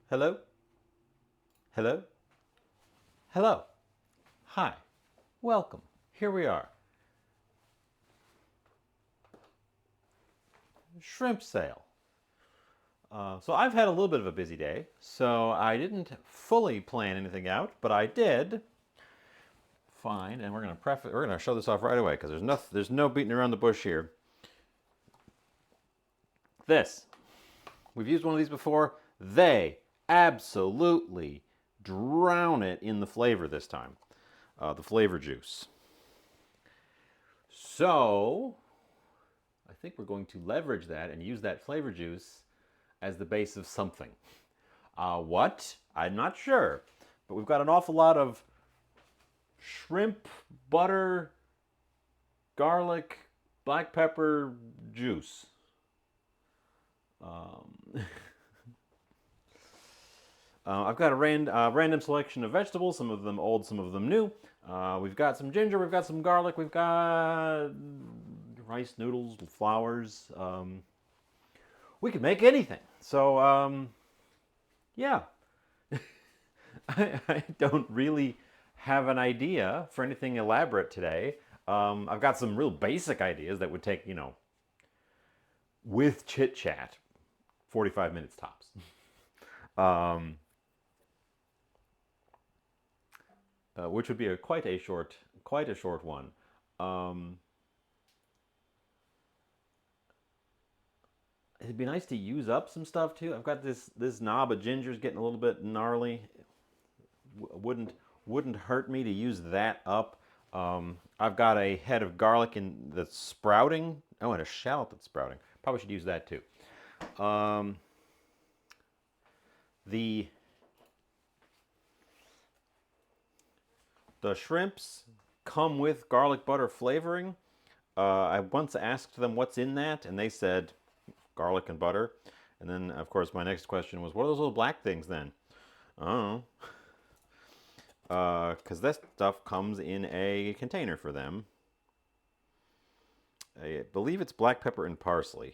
Hello? Hello? Hello? Hi. Welcome. Here we are. Shrimp sale. So I've had a little bit of a busy day, so I didn't fully plan anything out, but I did find, and we're gonna show this off right away because there's no beating around the bush here. This. We've used one of these before. They absolutely drown it in the flavor this time. The flavor juice. So I think we're going to leverage that and use that flavor juice as the base of something. What? I'm not sure. But we've got an awful lot of shrimp, butter, garlic, black pepper juice. I've got a random selection of vegetables, some of them old, some of them new. We've got some ginger, we've got some garlic, we've got rice noodles, flowers. We could make anything. So, yeah. I don't really have an idea for anything elaborate today. I've got some real basic ideas that would take, with chit chat, 45 minutes tops. Which would be quite a short one. It'd be nice to use up some stuff too. I've got this knob of ginger's getting a little bit gnarly. Wouldn't hurt me to use that up. I've got a head of garlic that's sprouting. Oh, and a shallot that's sprouting. Probably should use that too. The shrimps come with garlic butter flavoring. I once asked them what's in that, and they said garlic and butter. And then, of course, my next question was, what are those little black things then? I don't know. Because that stuff comes in a container for them. I believe it's black pepper and parsley.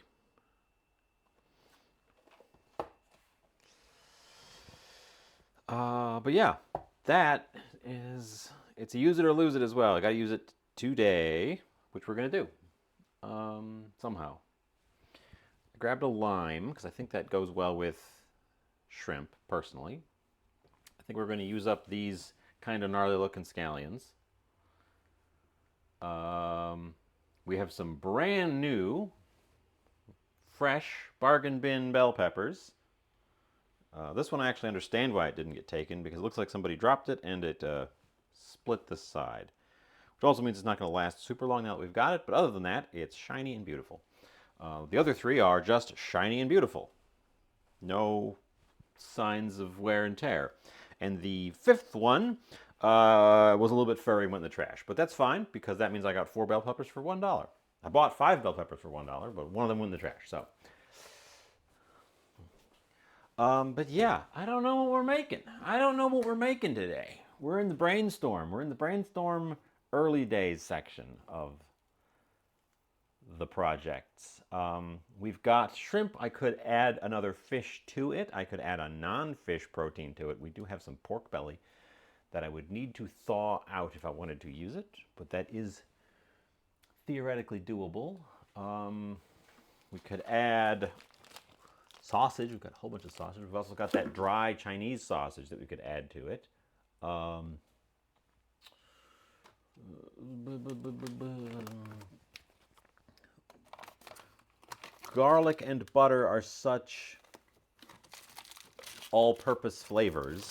But yeah, it's a use it or lose it as well. I gotta use it today, which we're gonna do somehow. I grabbed a lime because I think that goes well with shrimp, personally. I think we're going to use up these kind of gnarly looking scallions. We have some brand new, fresh bargain bin bell peppers. This one I actually understand why it didn't get taken because it looks like somebody dropped it and it split the side. Which also means it's not going to last super long now that we've got it, but other than that, it's shiny and beautiful. The other three are just shiny and beautiful. No signs of wear and tear. And the fifth one was a little bit furry and went in the trash. But that's fine because that means I got 4 bell peppers for $1. I bought 5 bell peppers for $1, but one of them went in the trash. So, but yeah, I don't know what we're making. I don't know what we're making today. We're in the brainstorm. We're in the brainstorm early days section of the projects. We've got shrimp. I could add another fish to it. I could add a non-fish protein to it. We do have some pork belly that I would need to thaw out if I wanted to use it, but that is theoretically doable. We could add sausage. We've got a whole bunch of sausage. We've also got that dry Chinese sausage that we could add to it. Garlic and butter are such all-purpose flavors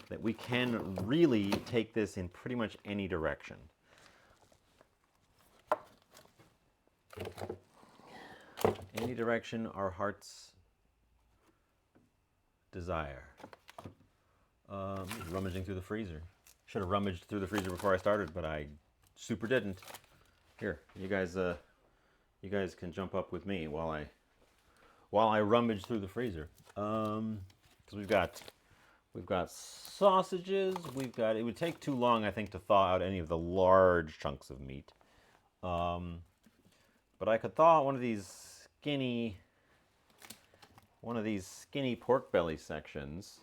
that we can really take this in pretty much any direction. Any direction our hearts desire. Rummaging through the freezer. Should have rummaged through the freezer before I started, but I super didn't. Here, you guys can jump up with me while I rummage through the freezer. Because we've got sausages. It would take too long, I think, to thaw out any of the large chunks of meat. But I could thaw out one of these skinny one of these skinny pork belly sections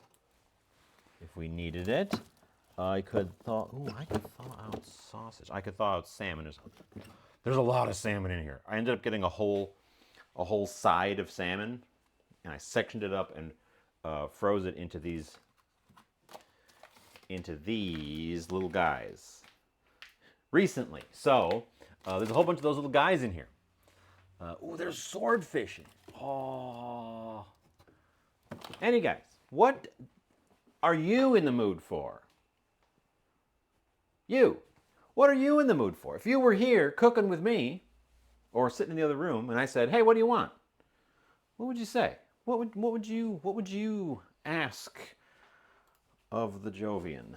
if we needed it. I could thaw. Ooh, I could thaw out sausage. I could thaw out salmon. There's a lot of salmon in here. I ended up getting a whole side of salmon, and I sectioned it up and froze it into these little guys recently. So there's a whole bunch of those little guys in here. Ooh, there's swordfish. Oh. Any guys, what are you in the mood for? You. What are you in the mood for? If you were here cooking with me, or sitting in the other room, and I said, "Hey, what do you want?" What would you say? What would you ask of the Jovian?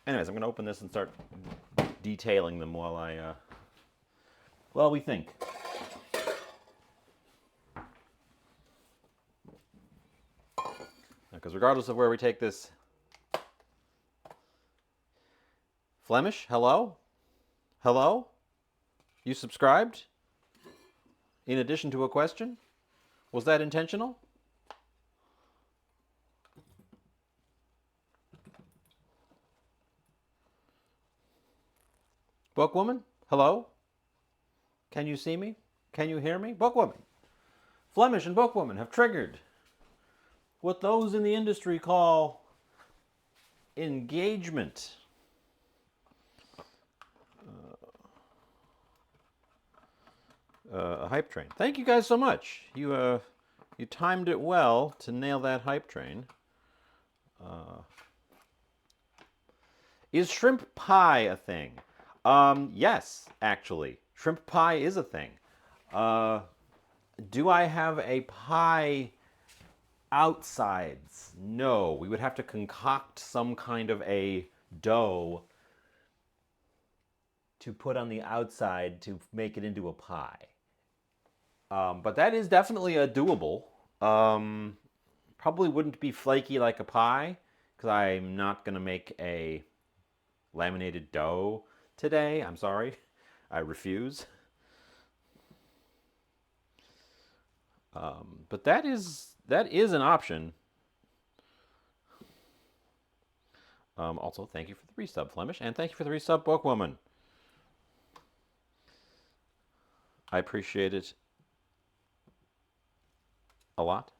Anyways, I'm going to open this and start detailing them while we think. Because regardless of where we take this, Flemish, hello? Hello? You subscribed? In addition to a question? Was that intentional? Bookwoman, hello? Can you see me? Can you hear me? Bookwoman. Flemish and Bookwoman have triggered what those in the industry call engagement. A hype train. Thank you guys so much. You timed it well to nail that hype train. Is shrimp pie a thing? Yes, actually. Shrimp pie is a thing. Do I have a pie outsides? No. We would have to concoct some kind of a dough to put on the outside to make it into a pie. But that is definitely a doable. Probably wouldn't be flaky like a pie, because I'm not going to make a laminated dough today. I'm sorry. I refuse. But that is an option. Also, thank you for the resub, Flemish, and thank you for the resub, Bookwoman. I appreciate it a lot.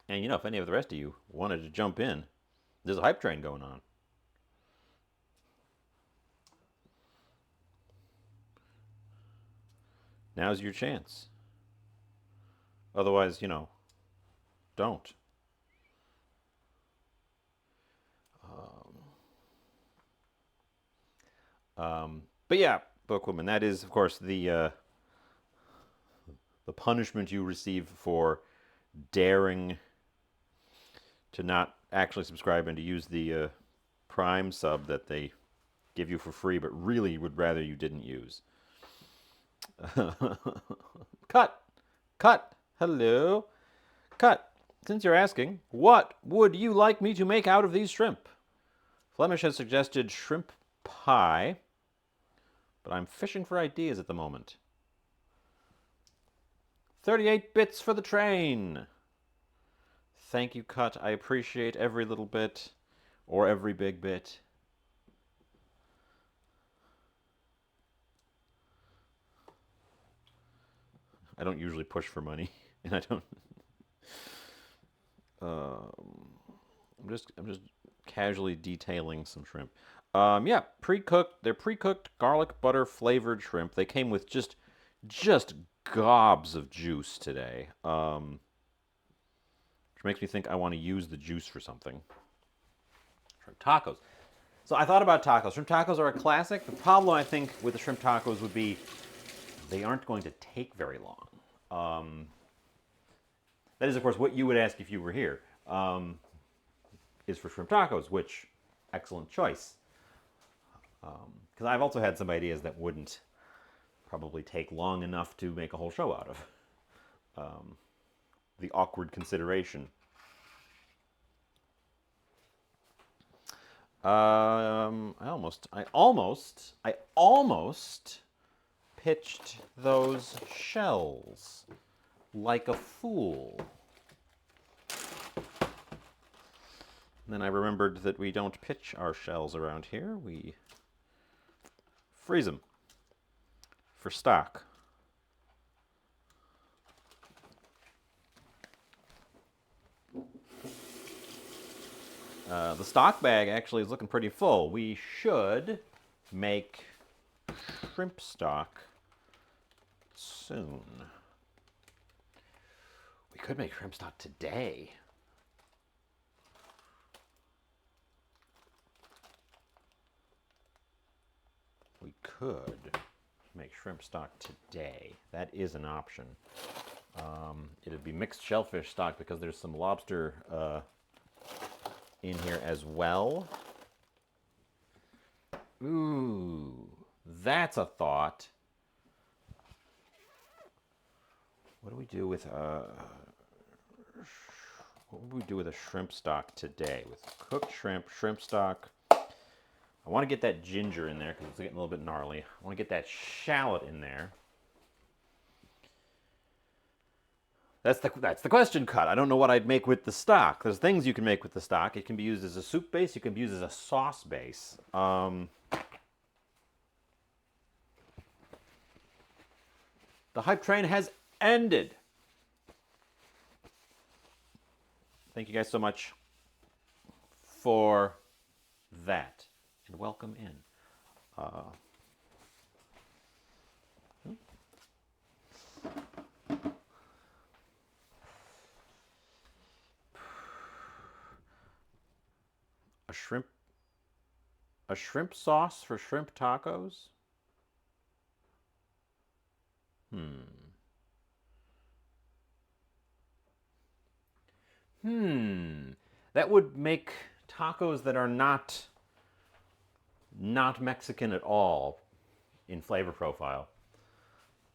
And if any of the rest of you wanted to jump in, there's a hype train going on. Now's your chance. Otherwise, don't. But yeah, Bookwoman, that is, of course, the punishment you receive for daring to not actually subscribe and to use the Prime sub that they give you for free, but really would rather you didn't use. Cut! Hello! Cut! Since you're asking, what would you like me to make out of these shrimp? Flemish has suggested shrimp pie, but I'm fishing for ideas at the moment. 38 bits for the train! Thank you, Cut. I appreciate every little bit, or every big bit. I don't usually push for money, and I don't. I'm just casually detailing some shrimp. Yeah, pre-cooked. They're pre-cooked garlic butter flavored shrimp. They came with just gobs of juice today, which makes me think I want to use the juice for something. Shrimp tacos. So I thought about tacos. Shrimp tacos are a classic. The problem, I think, with the shrimp tacos would be they aren't going to take very long. That is, of course, what you would ask if you were here, is for shrimp tacos, which, excellent choice. Because I've also had some ideas that wouldn't probably take long enough to make a whole show out of. The awkward consideration. I almost pitched those shells like a fool. And then I remembered that we don't pitch our shells around here. We freeze them for stock. The stock bag actually is looking pretty full. We should make shrimp stock soon. We could make shrimp stock today. We could make shrimp stock today. That is an option. It'd be mixed shellfish stock because there's some lobster in here as well. Ooh, that's a thought. What do we do with what would we do with a shrimp stock today? With cooked shrimp, shrimp stock. I want to get that ginger in there because it's getting a little bit gnarly. I want to get that shallot in there. That's the question cut. I don't know what I'd make with the stock. There's things you can make with the stock. It can be used as a soup base. You can be used as a sauce base. The hype train has ended. Thank you guys so much for that. And welcome in. A shrimp sauce for shrimp tacos? That would make tacos that are not Mexican at all in flavor profile.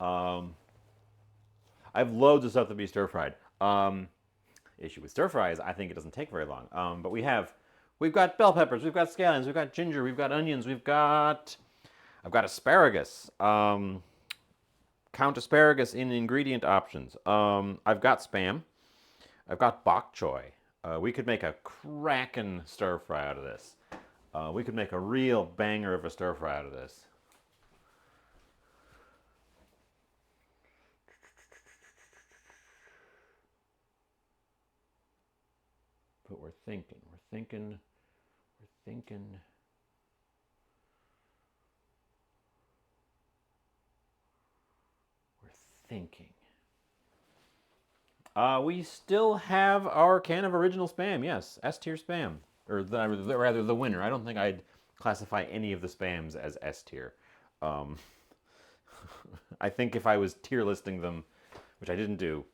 I have loads of stuff to be stir fried. Issue with stir fry is I think it doesn't take very long. But we've got bell peppers, we've got scallions, we've got ginger, we've got onions, I've got asparagus. Count asparagus in ingredient options. I've got Spam. I've got bok choy. We could make a crackin' stir fry out of this. We could make a real banger of a stir fry out of this. But we're thinking. We still have our can of original Spam, yes. S-tier Spam. Or rather, the winner. I don't think I'd classify any of the Spams as S-tier. I think if I was tier listing them, which I didn't do,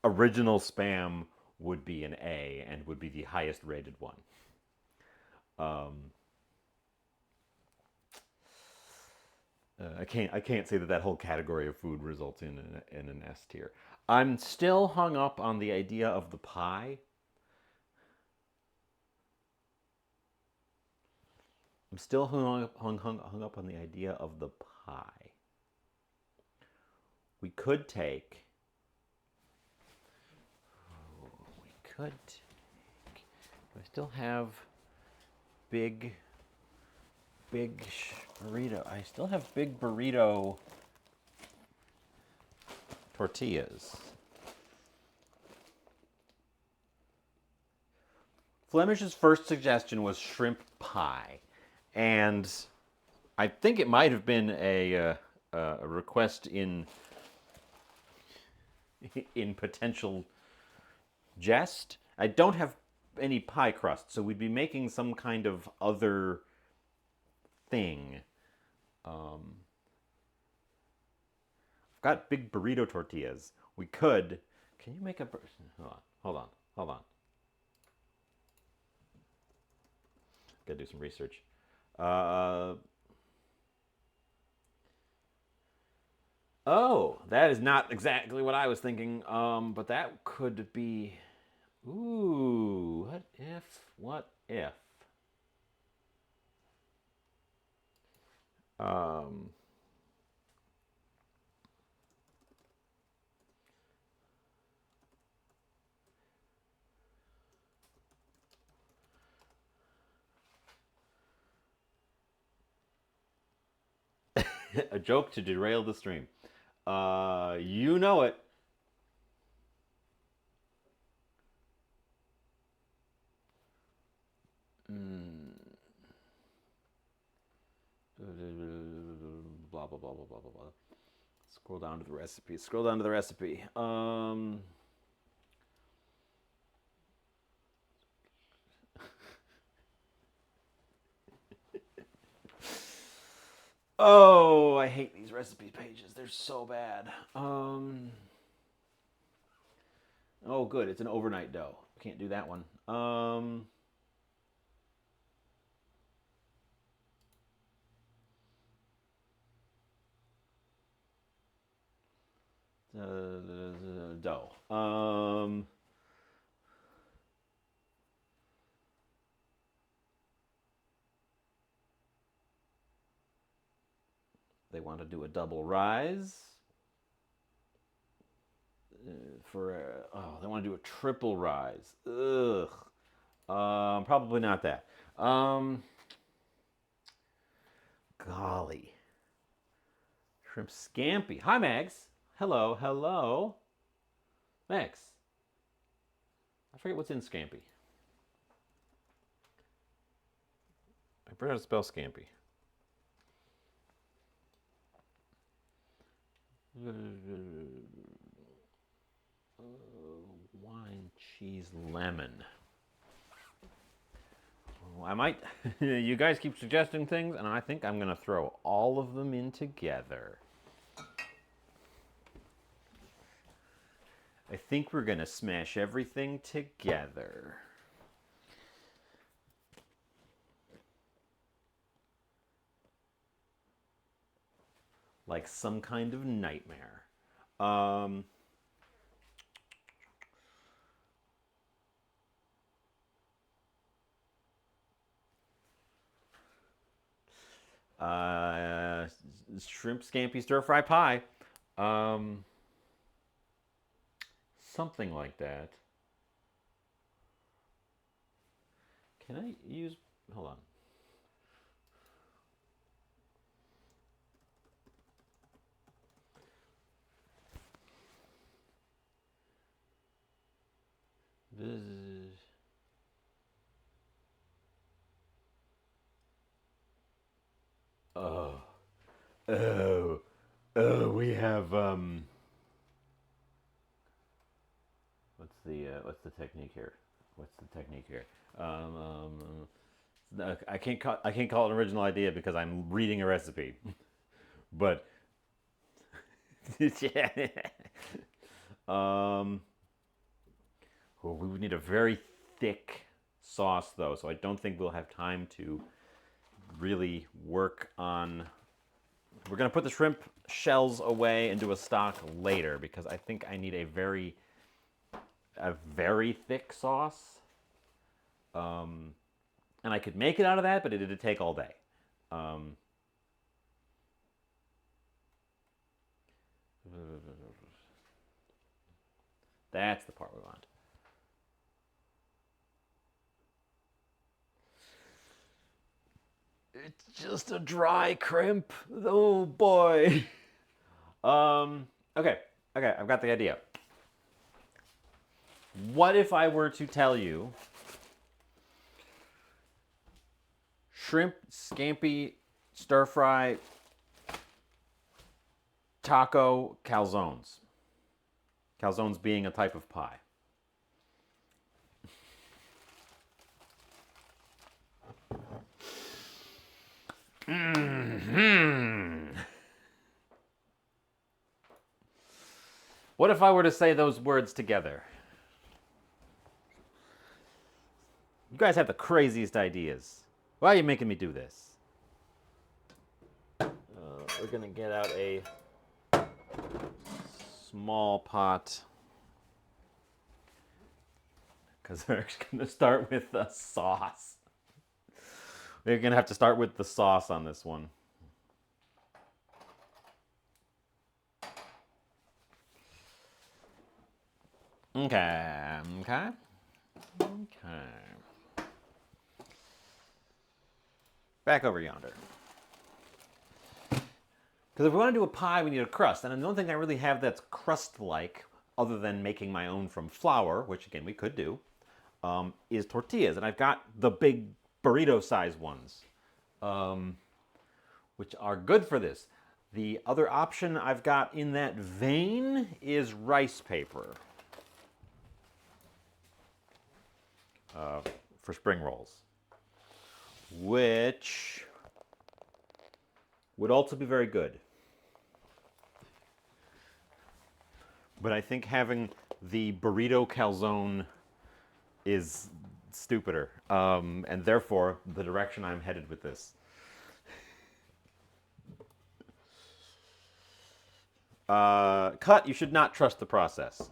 original Spam would be an A and would be the highest rated one. I can't say that whole category of food results in an S tier. I'm still hung up on the idea of the pie. I'm still hung up on the idea of the pie. We could take. Do I still have big burrito? I still have big burrito tortillas. Flemish's first suggestion was shrimp pie, and I think it might have been a request in potential jest. I don't have any pie crust, so we'd be making some kind of other thing. I've got big burrito tortillas. We could. Can you make a? Hold on. Gotta do some research. Oh, that is not exactly what I was thinking. But that could be. Ooh, what if? A joke to derail the stream. You know it. Blah blah blah blah blah blah blah. Scroll down to the recipe. Scroll down to the recipe. Oh, I hate these recipe pages. They're so bad. Oh, good. It's an overnight dough. Can't do that one. Dough. They want to do a double rise. They want to do a triple rise. Ugh. Probably not that. Golly. Shrimp scampi. Hi, Mags. Hello, hello. Mags. I forget what's in scampi. I forgot how to spell scampi. Wine, cheese, lemon. I might. You guys keep suggesting things, and I think I'm going to throw all of them in together. I think we're going to smash everything together. Like some kind of nightmare. Shrimp scampi stir fry pie. Something like that. Can I use... Hold on. This is... We have what's the technique here? I can't call it an original idea because I'm reading a recipe, but yeah. We would need a very thick sauce though, so I don't think we'll have time to really work on. We're gonna put the shrimp shells away and do a stock later because I think I need a very thick sauce. And I could make it out of that, but it'd take all day. That's the part we want. It's just a dry crimp. Oh boy. Okay, I've got the idea. What if I were to tell you shrimp scampi stir fry taco calzones? Calzones being a type of pie. What if I were to say those words together? You guys have the craziest ideas. Why are you making me do this? We're gonna get out a small pot because we're gonna start with the sauce. We're gonna have to start with the sauce on this one. Okay. Back over yonder. Because if we want to do a pie, we need a crust. And the only thing I really have that's crust-like, other than making my own from flour, which again we could do, is tortillas. And I've got the big burrito-sized ones, which are good for this. The other option I've got in that vein is rice paper for spring rolls, which would also be very good. But I think having the burrito calzone is stupider, and therefore the direction I'm headed with this. Cut, you should not trust the process.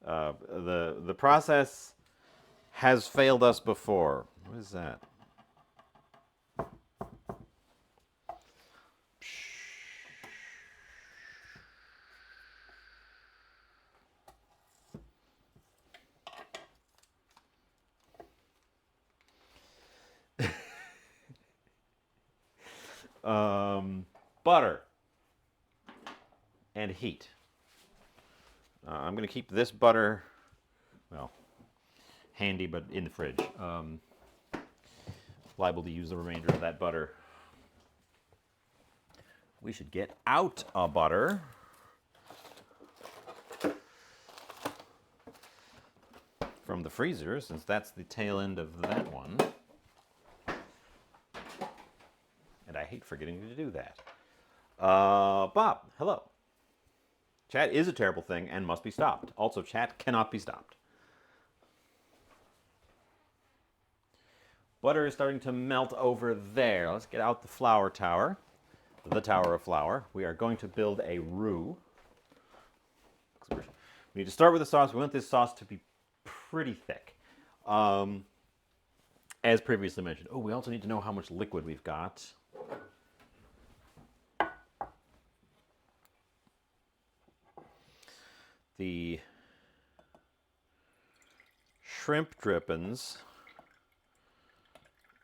The process has failed us before. What is that? Butter and heat. I'm going to keep this butter, well, handy but in the fridge. Liable to use the remainder of that butter. We should get out a butter. From the freezer, since that's the tail end of that one. And I hate forgetting to do that. Bob, hello. Chat is a terrible thing and must be stopped. Also, chat cannot be stopped. Butter is starting to melt over there. Let's get out the flour tower. The tower of flour. We are going to build a roux. We need to start with the sauce. We want this sauce to be pretty thick. As previously mentioned. Oh, we also need to know how much liquid we've got. The shrimp drippings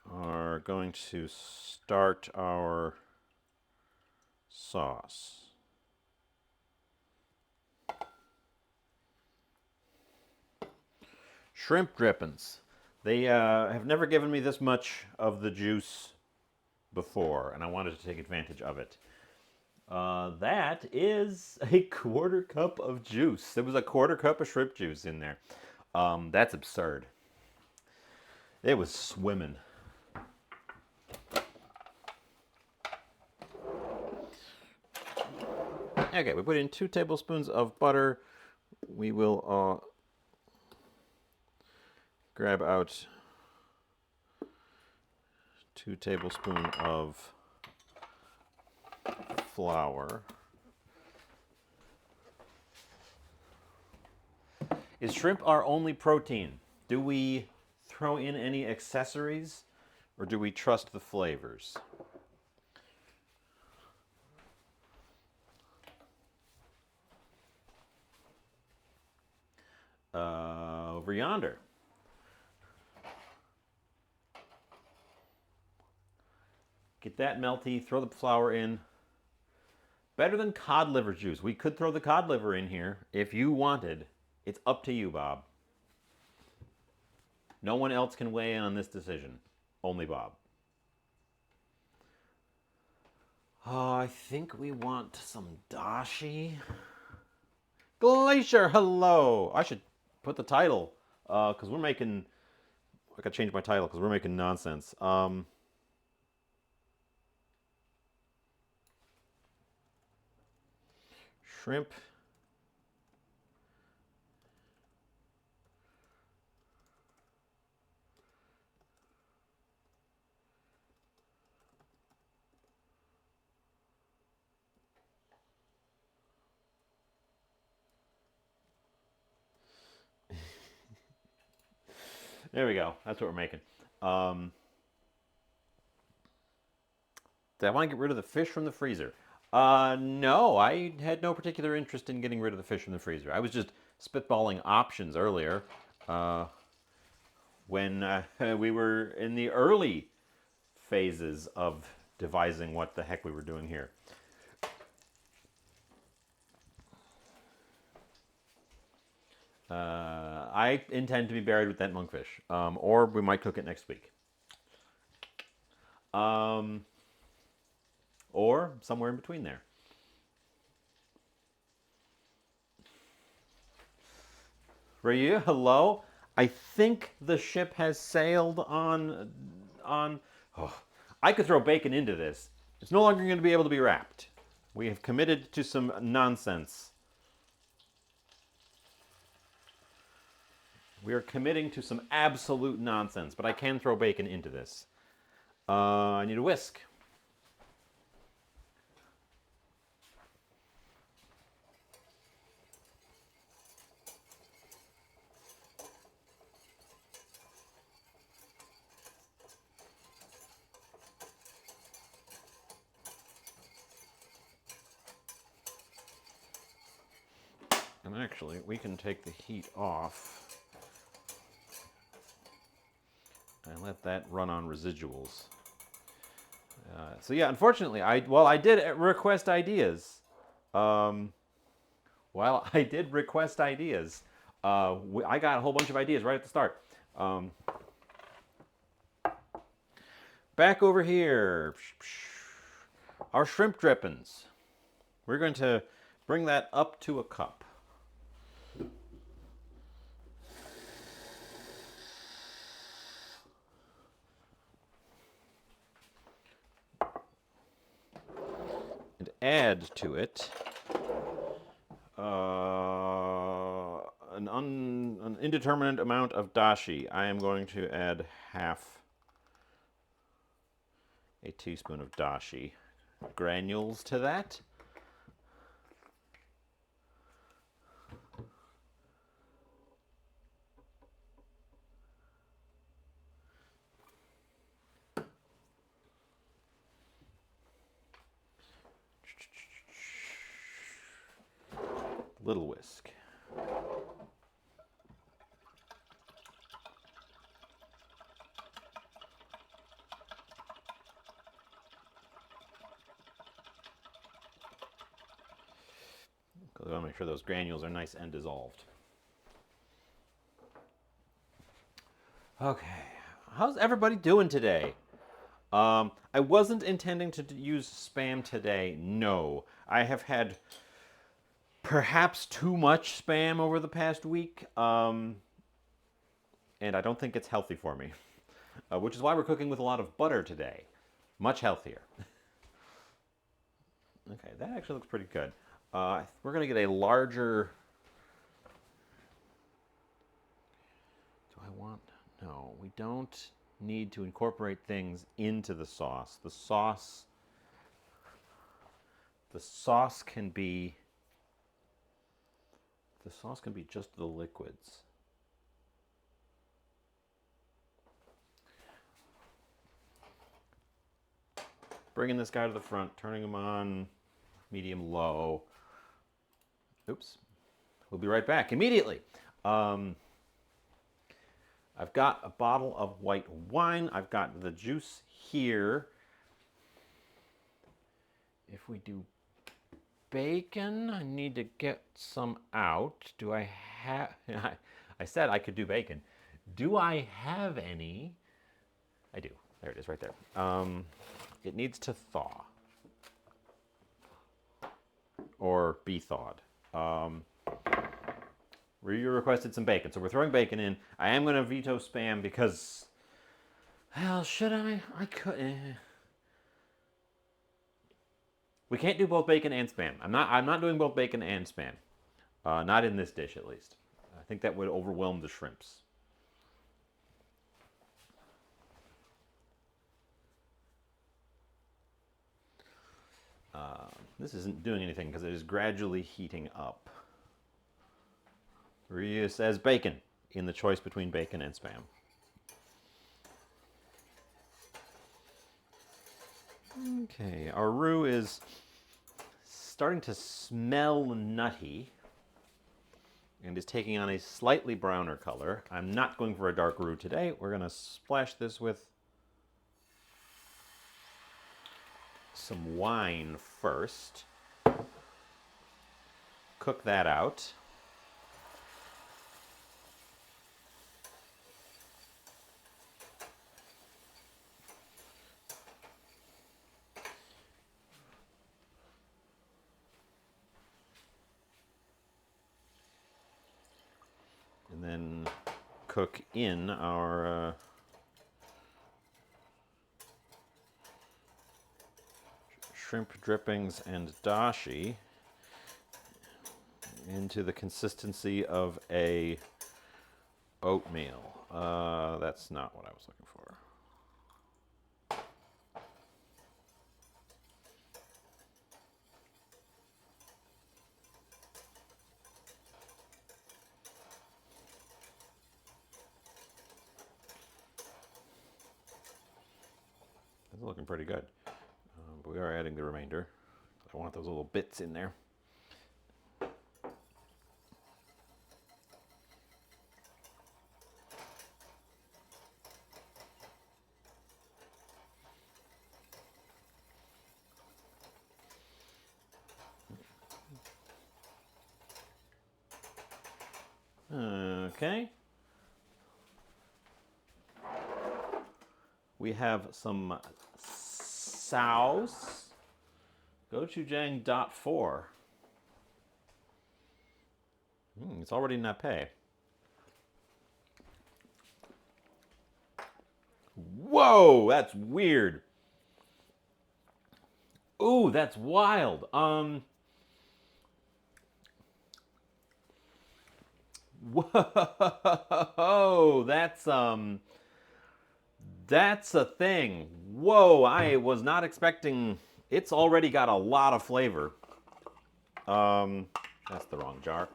are going to start our sauce. Shrimp drippings. They have never given me this much of the juice before, and I wanted to take advantage of it. That is a 1/4 cup of juice. There was a 1/4 cup of shrimp juice in there. That's absurd. It was swimming. Okay, we put in 2 tablespoons of butter. We will grab out 2 tablespoons of flour. Is shrimp our only protein? Do we throw in any accessories, or do we trust the flavors? Over yonder. Get that melty, throw the flour in. Better than cod liver juice. We could throw the cod liver in here if you wanted. It's up to you, Bob. No one else can weigh in on this decision. Only Bob. I think we want some dashi. Glacier, hello. I should put the title, because we're making... I gotta change my title because we're making nonsense. Shrimp. There we go. That's what we're making. Did I want to get rid of the fish from the freezer? No, I had no particular interest in getting rid of the fish from the freezer. I was just spitballing options earlier when we were in the early phases of devising what the heck we were doing here. I intend to be buried with that monkfish, or we might cook it next week, or somewhere in between there. Ryu, hello. I think the ship has sailed on. Oh, I could throw bacon into this. It's no longer going to be able to be wrapped. We have committed to some nonsense. We are committing to some absolute nonsense, but I can throw bacon into this. I need a whisk. And actually, we can take the heat off and let that run on residuals. So yeah, unfortunately, I did request ideas. I did request ideas. I got a whole bunch of ideas right at the start. Back over here, our shrimp drippings. We're going to bring that up to a cup. And add to it an indeterminate amount of dashi. I am going to add half a teaspoon of dashi granules to that. Little whisk. I want to make sure those granules are nice and dissolved. Okay, how's everybody doing today? I wasn't intending to use Spam today, no. I have had perhaps too much Spam over the past week, and I don't think it's healthy for me, which is why we're cooking with a lot of butter today. Much healthier. Okay, that actually looks pretty good. We're going to get a larger... Do I want... No, we don't need to incorporate things into the sauce. The sauce can be... The sauce can be just the liquids. Bringing this guy to the front, turning him on medium low. Oops. We'll be right back immediately. I've got a bottle of white wine. I've got the juice here. If we do bacon, I need to get some out. Do I have... I said I could do bacon. Do I have any? I do. There it is right there. It needs to thaw. Or be thawed. You requested some bacon, so we're throwing bacon in. I am going to veto Spam because... Well, should I? I could... We can't do both bacon and Spam. I'm not doing both bacon and Spam. Not in this dish, at least. I think that would overwhelm the shrimps. This isn't doing anything because it is gradually heating up. Ryu says bacon in the choice between bacon and Spam. Okay, our roux is starting to smell nutty and is taking on a slightly browner color. I'm not going for a dark roux today. We're going to splash this with some wine first. Cook that out. And then cook in our shrimp drippings and dashi into the consistency of a oatmeal. That's not what I was looking for. It's looking pretty good. But we are adding the remainder. I want those little bits in there. Okay. We have some sauce. Gochujang.4. It's already nappe. Whoa, that's weird. Ooh, that's wild. Whoa, that's a thing. Whoa, I was not expecting. It's already got a lot of flavor. That's the wrong jar.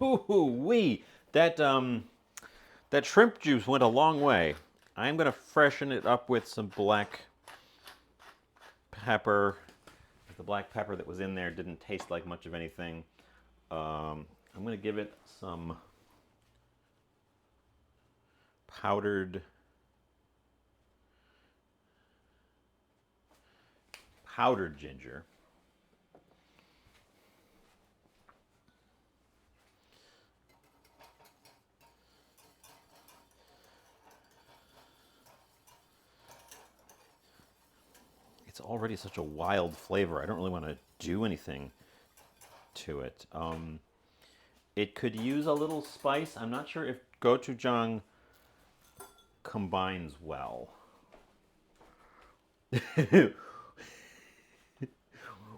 Ooh-wee. That shrimp juice went a long way. I'm gonna freshen it up with some black pepper. The black pepper that was in there didn't taste like much of anything. I'm gonna give it some powdered ginger. It's already such a wild flavor. I don't really want to do anything to it. It could use a little spice. I'm not sure if gochujang combines well.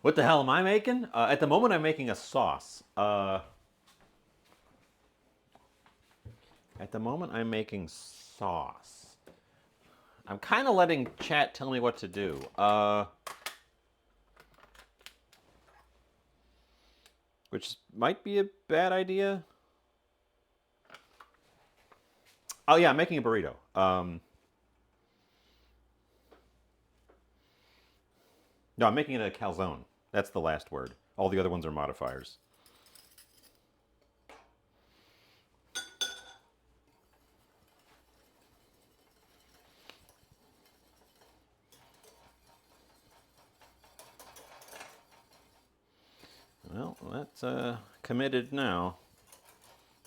What the hell am I making? At the moment, I'm making a sauce. At the moment, I'm making sauce. I'm kind of letting chat tell me what to do. Which might be a bad idea. Oh yeah, I'm making a burrito. No, I'm making it a calzone. That's the last word. All the other ones are modifiers. Well, that's committed now.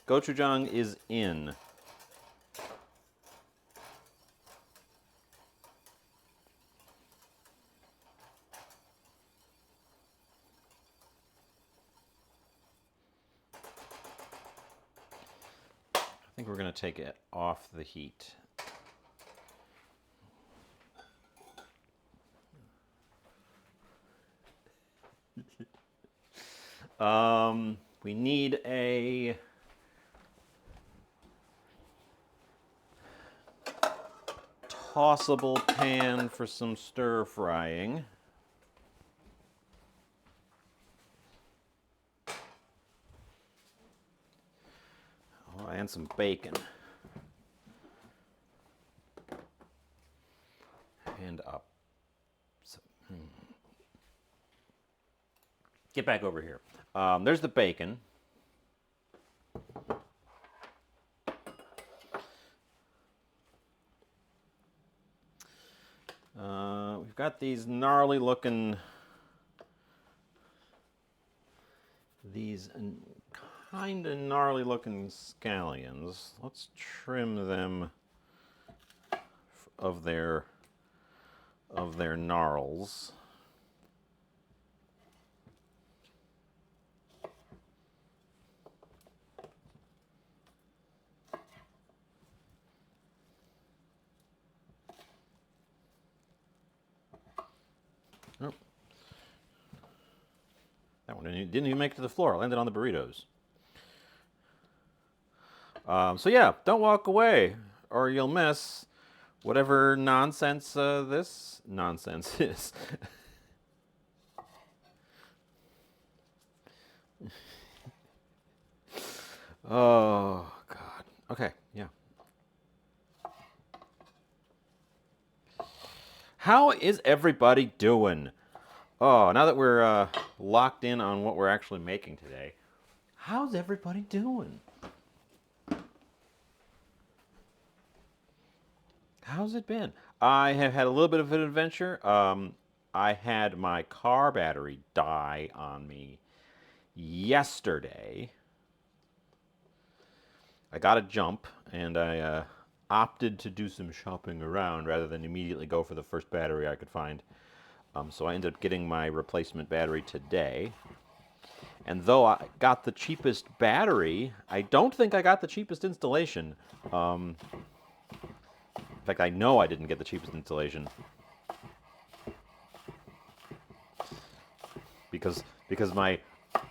Gochujang is in. I think we're going to take it off the heat. We need a tossable pan for some stir frying. Oh, and some bacon. And up. Get back over here. There's the bacon. we've got these gnarly looking, kind of gnarly looking scallions. Let's trim them of their gnarls. Oh. That one didn't even make it to the floor. It landed on the burritos. So yeah, don't walk away or you'll miss whatever nonsense this nonsense is. Oh, God. Okay, yeah. How is everybody doing? Oh, now that we're locked in on what we're actually making today, how's everybody doing? How's it been? I have had a little bit of an adventure. I had my car battery die on me yesterday. I got a jump, and I opted to do some shopping around rather than immediately go for the first battery I could find. So I ended up getting my replacement battery today. And though I got the cheapest battery, I don't think I got the cheapest installation. In fact, I know I didn't get the cheapest installation. Because my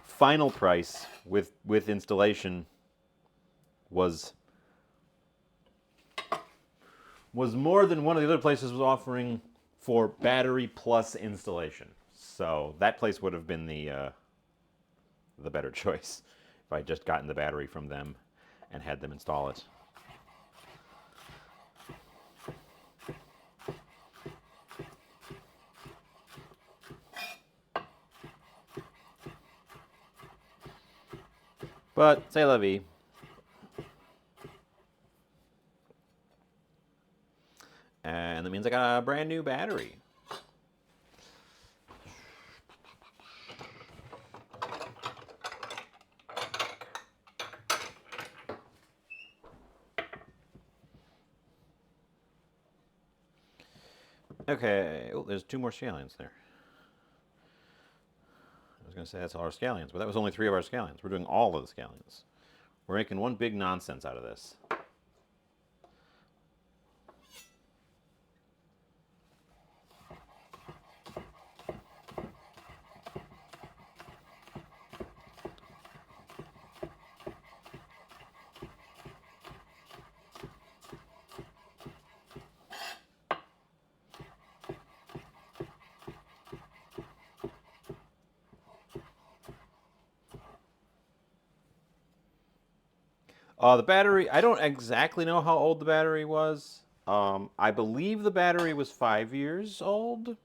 final price with installation was more than one of the other places was offering for battery plus installation. So that place would have been the better choice if I had just gotten the battery from them and had them install it. But c'est la vie. And that means I got a brand new battery. Okay, oh, there's 2 more scallions there. I was going to say that's all our scallions, but that was only 3 of our scallions. We're doing all of the scallions. We're making one big nonsense out of this. The battery, I don't exactly know how old the battery was. I believe the battery was 5 years old.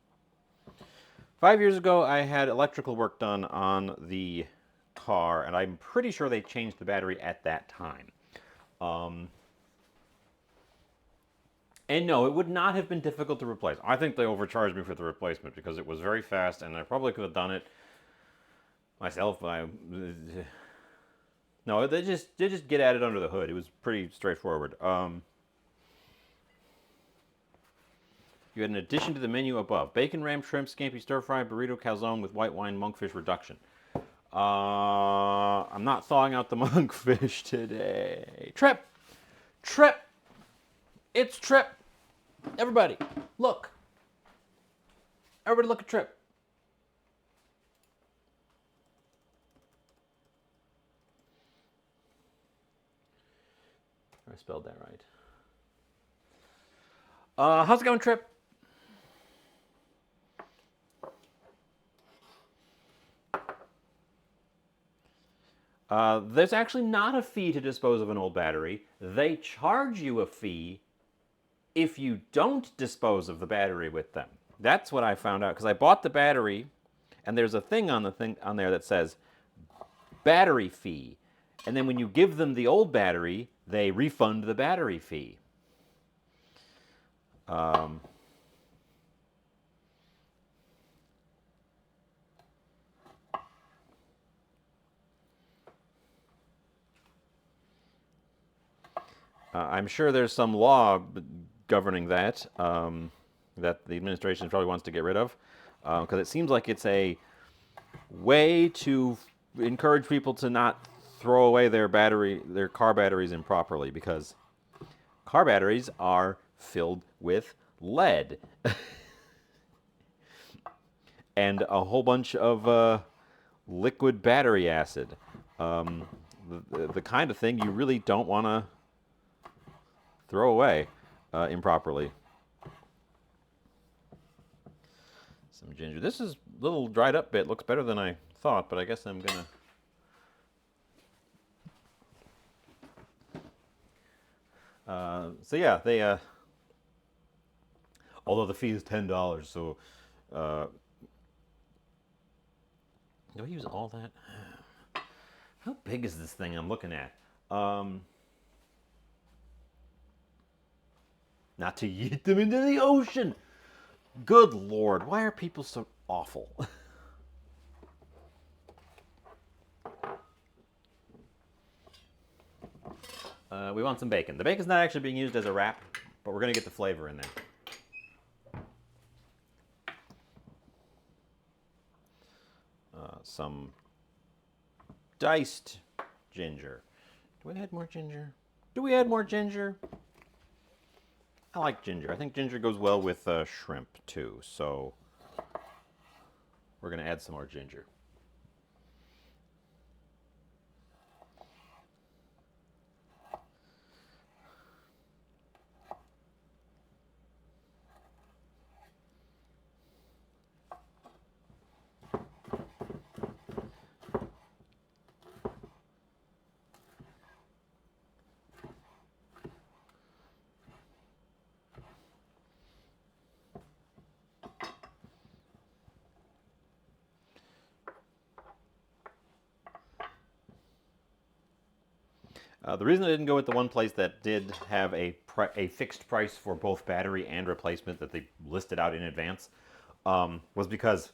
5 years ago, I had electrical work done on the car, and I'm pretty sure they changed the battery at that time. And no, it would not have been difficult to replace. I think they overcharged me for the replacement because it was very fast, and I probably could have done it myself. No, they just get at it under the hood. It was pretty straightforward. You had an addition to the menu above: bacon, ram, shrimp, scampi, stir fry, burrito, calzone with white wine, monkfish reduction. I'm not thawing out the monkfish today. Trip, Trip, it's Trip. Everybody, look. Everybody, look at Trip. I spelled that right. How's it going, Trip? There's actually not a fee to dispose of an old battery. They charge you a fee if you don't dispose of the battery with them. That's what I found out because I bought the battery, and there's a thing on there that says battery fee, and then when you give them the old battery, they refund the battery fee. I'm sure there's some law governing that that the administration probably wants to get rid of, because it seems like it's a way to encourage people to not throw away their car batteries improperly, because car batteries are filled with lead and a whole bunch of liquid battery acid. Um, the kind of thing you really don't want to throw away improperly. Some ginger. This is a little dried up bit. Looks better than I thought, but I guess I'm gonna. So yeah, they. Although the fee is $10, so. Do I use all that? How big is this thing I'm looking at? Not to yeet them into the ocean. Good Lord, why are people so awful? We want some bacon. The bacon's not actually being used as a wrap, but we're going to get the flavor in there. Some diced ginger. Do we add more ginger? Do we add more ginger? I like ginger. I think ginger goes well with shrimp too, so we're going to add some more ginger. The reason I didn't go with the one place that did have a fixed price for both battery and replacement that they listed out in advance was because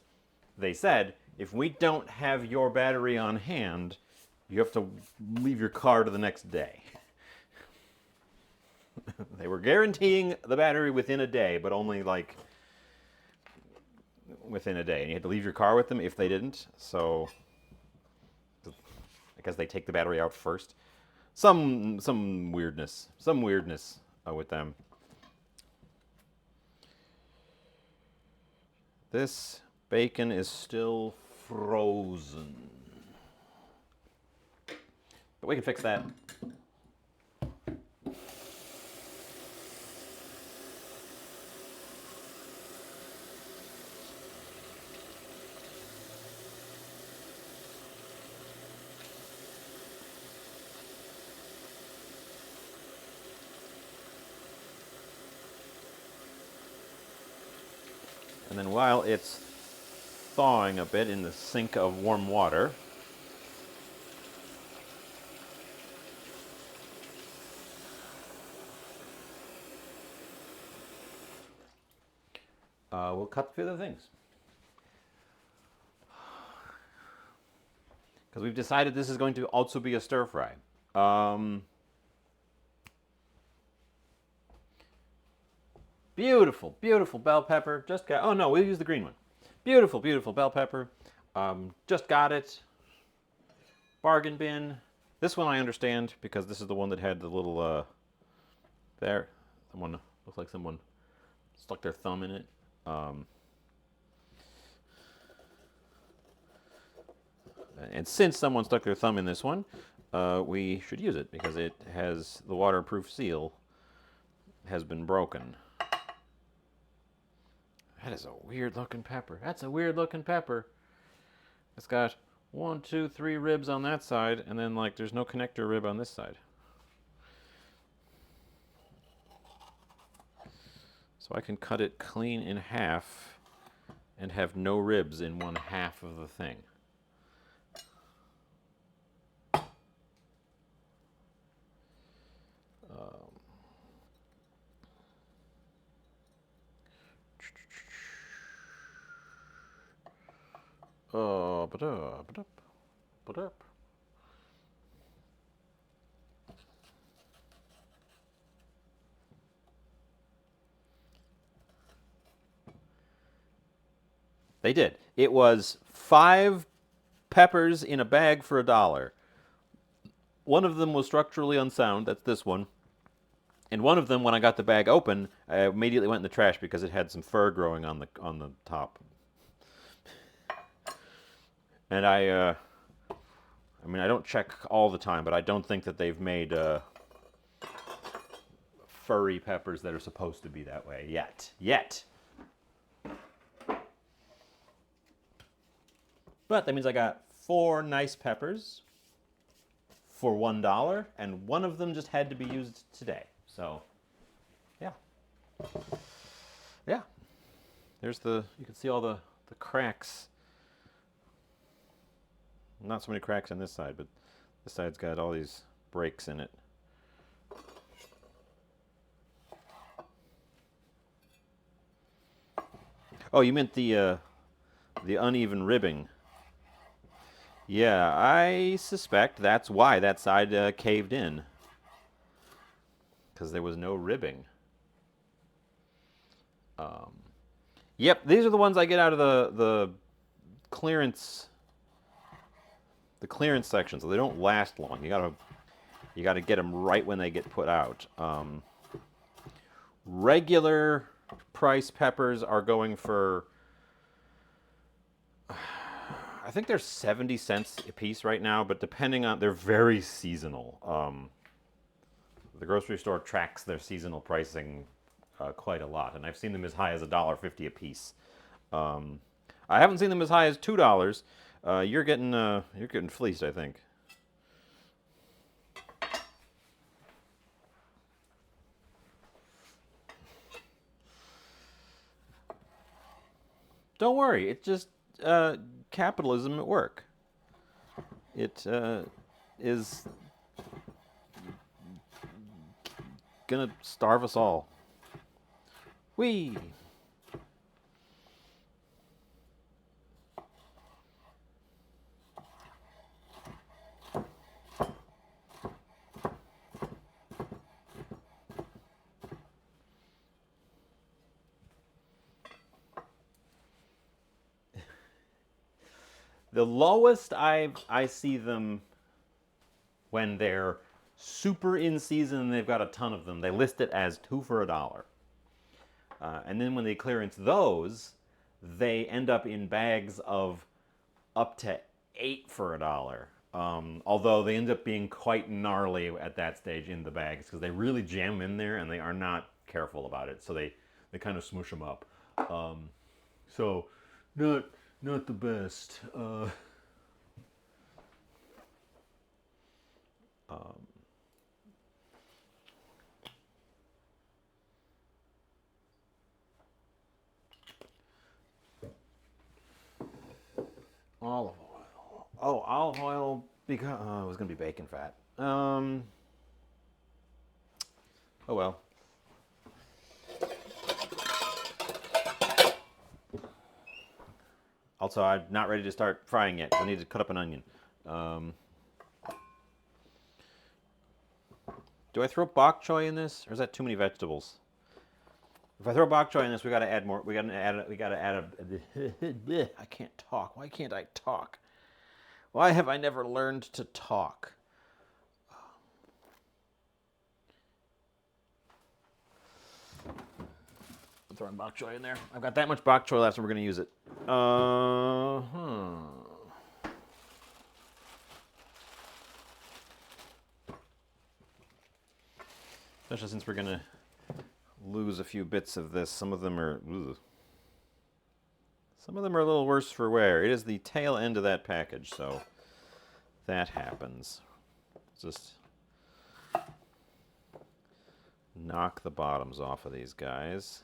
they said, if we don't have your battery on hand, you have to leave your car to the next day. They were guaranteeing the battery within a day, but only like within a day. And you had to leave your car with them if they didn't. So I guess they take the battery out first. Some weirdness with them. This bacon is still frozen, but we can fix that. And then while it's thawing a bit in the sink of warm water, we'll cut a few other things. Because we've decided this is going to also be a stir fry. Beautiful, beautiful bell pepper. Just got. Oh no, we'll use the green one. Beautiful, beautiful bell pepper. Just got it. Bargain bin. This one I understand because this is the one that had the little. There, someone looks like someone stuck their thumb in it. And since someone stuck their thumb in this one, we should use it because it has the waterproof seal has been broken. That is a weird looking pepper. That's a weird looking pepper. It's got 1, 2, 3 ribs on that side, and then like there's no connector rib on this side. So I can cut it clean in half and have no ribs in one half of the thing. They did. It was 5 peppers in a bag for $1. One of them was structurally unsound. That's this one. And one of them, when I got the bag open, I immediately went in the trash because it had some fur growing on the top. And I mean, I don't check all the time, but I don't think that they've made furry peppers that are supposed to be that way yet. But that means I got 4 nice peppers for $1, and one of them just had to be used today. So, yeah. Yeah. There's you can see all the cracks. Not so many cracks on this side, but this side's got all these breaks in it. Oh, you meant the uneven ribbing. Yeah, I suspect that's why that side caved in. Because there was no ribbing. Yep, these are the ones I get out of the clearance section, so they don't last long. You gotta get them right when they get put out. Regular price peppers are going for, I think they're 70 cents a piece right now, but they're very seasonal. The grocery store tracks their seasonal pricing quite a lot, and I've seen them as high as $1.50 a piece. I haven't seen them as high as $2. You're getting fleeced, I think. Don't worry, it's just capitalism at work. It is gonna starve us all. Whee! The lowest I see them when they're super in season and they've got a ton of them, they list it as 2 for $1. And then when they clearance those, they end up in bags of up to 8 for $1. Although they end up being quite gnarly at that stage in the bags because they really jam in there and they are not careful about it. So they kind of smoosh them up. So not the best. Olive oil. Oh, olive oil because it was gonna be bacon fat. Oh well. Also, I'm not ready to start frying yet. I need to cut up an onion. Do I throw bok choy in this, or is that too many vegetables? If I throw bok choy in this, we got to add more. We got to add a. I can't talk. Why can't I talk? Why have I never learned to talk? I'm throwing bok choy in there. I've got that much bok choy left, and we're going to use it. Especially since we're going to lose a few bits of this. Some of them are a little worse for wear. It is the tail end of that package, so that happens. Just knock the bottoms off of these guys.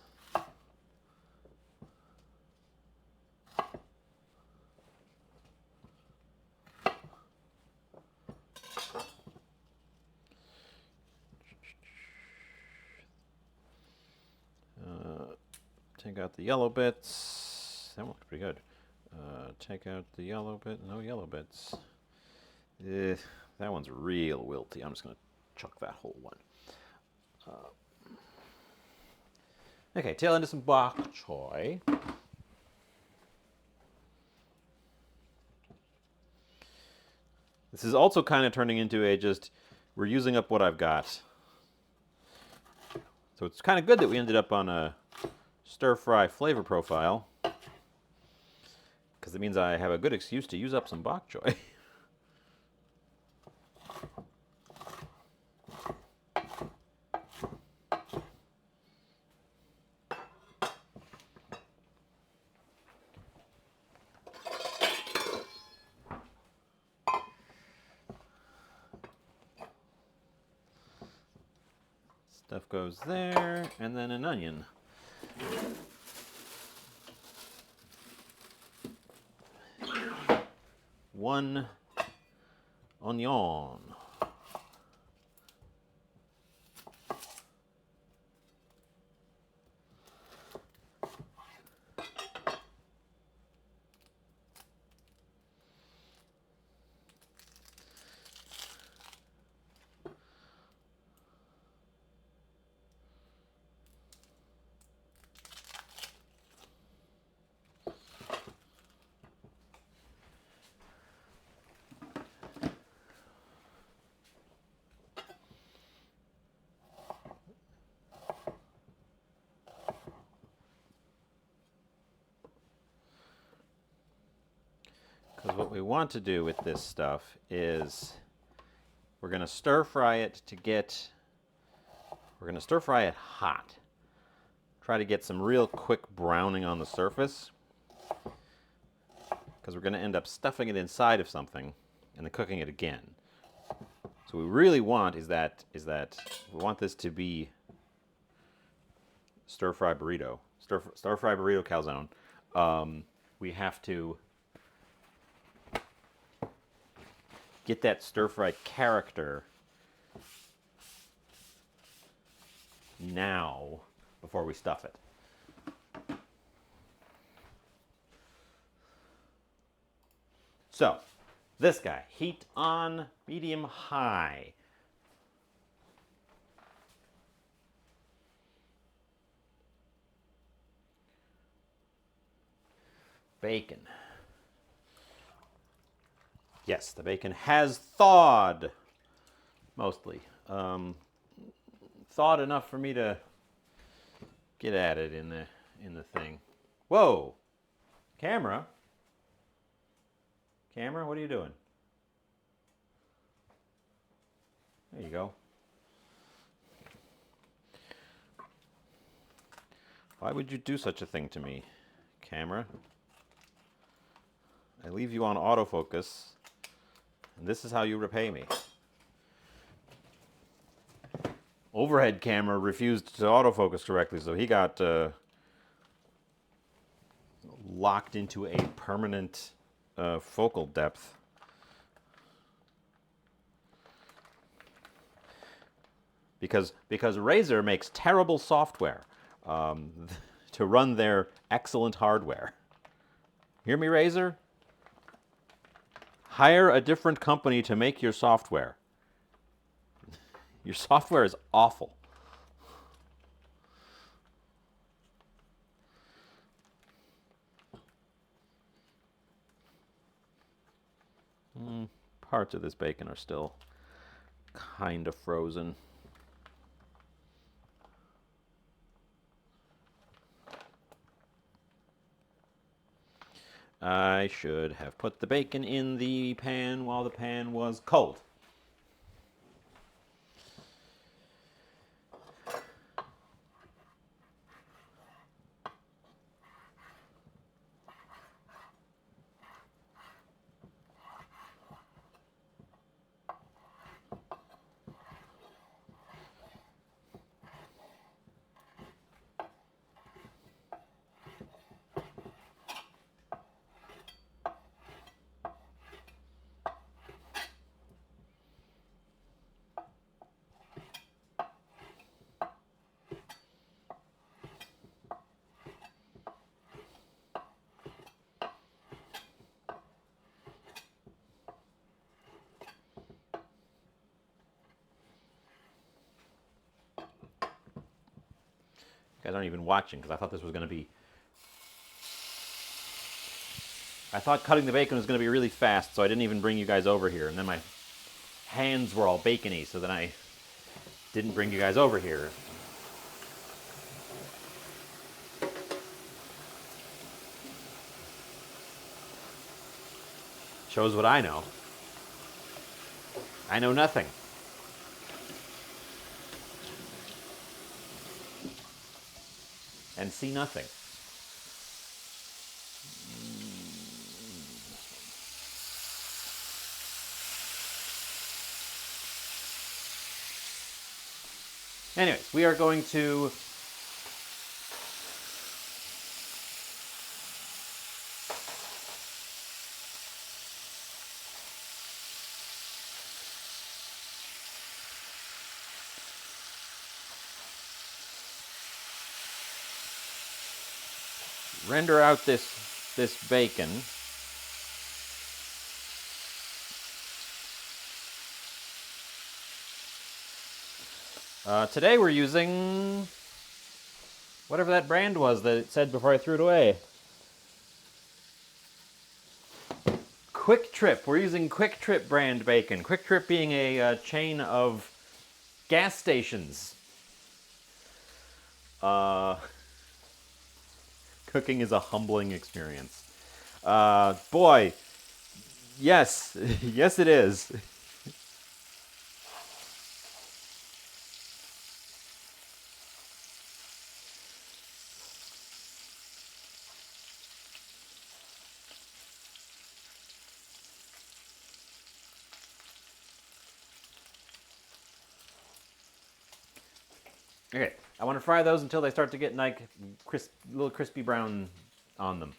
Take out the yellow bits. That looks pretty good. Take out the yellow bit. No yellow bits. That one's real wilty. I'm just going to chuck that whole one. Okay, tail into some bok choy. This is also kind of turning into a just, we're using up what I've got. So it's kind of good that we ended up on a stir-fry flavor profile, because it means I have a good excuse to use up some bok choy. Stuff goes there, and then an onion. One onion. Because what we want to do with this stuff is we're going to stir fry it to get, we're going to stir fry it hot. Try to get some real quick browning on the surface, because we're going to end up stuffing it inside of something and then cooking it again. So what we really want is that we want this to be stir-fry burrito, stir-fry burrito calzone. We have to get that stir-fry character now before we stuff it. So, this guy, heat on medium high. Bacon. Yes, the bacon has thawed, mostly. Thawed enough for me to get at it in the thing. Whoa, camera. Camera, what are you doing? There you go. Why would you do such a thing to me, camera? I leave you on autofocus, and this is how you repay me. Overhead camera refused to autofocus correctly, so he got locked into a permanent focal depth. Because Razer makes terrible software to run their excellent hardware. Hear me, Razer? Hire a different company to make your software. Your software is awful. Parts of this bacon are still kind of frozen. I should have put the bacon in the pan while the pan was cold. You guys aren't even watching because I thought this was going to be I thought cutting the bacon was going to be really fast, so I didn't even bring you guys over here. And then my hands were all bacony, so then I didn't bring you guys over here. Shows what I know. I know nothing. And see nothing. Anyways, we are going to render out this bacon. Today we're using whatever that brand was that it said before I threw it away. Quick Trip. We're using Quick Trip brand bacon. Quick Trip being a chain of gas stations. Cooking is a humbling experience. Boy, yes, yes it is. Okay, I want to fry those until they start to get like little crispy brown on them.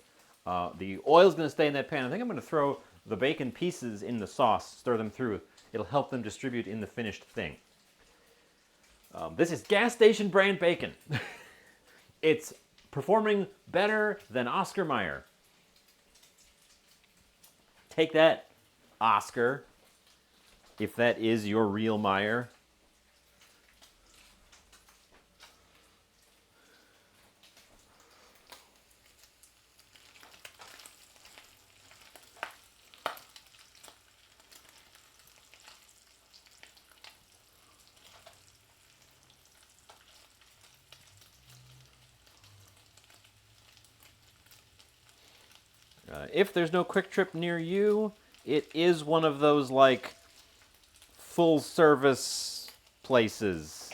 The oil's going to stay in that pan. I think I'm going to throw the bacon pieces in the sauce, stir them through. It'll help them distribute in the finished thing. This is gas station brand bacon. It's performing better than Oscar Mayer. Take that, Oscar, if that is your real Mayer. If there's no Quick Trip near you, it is one of those like full service places.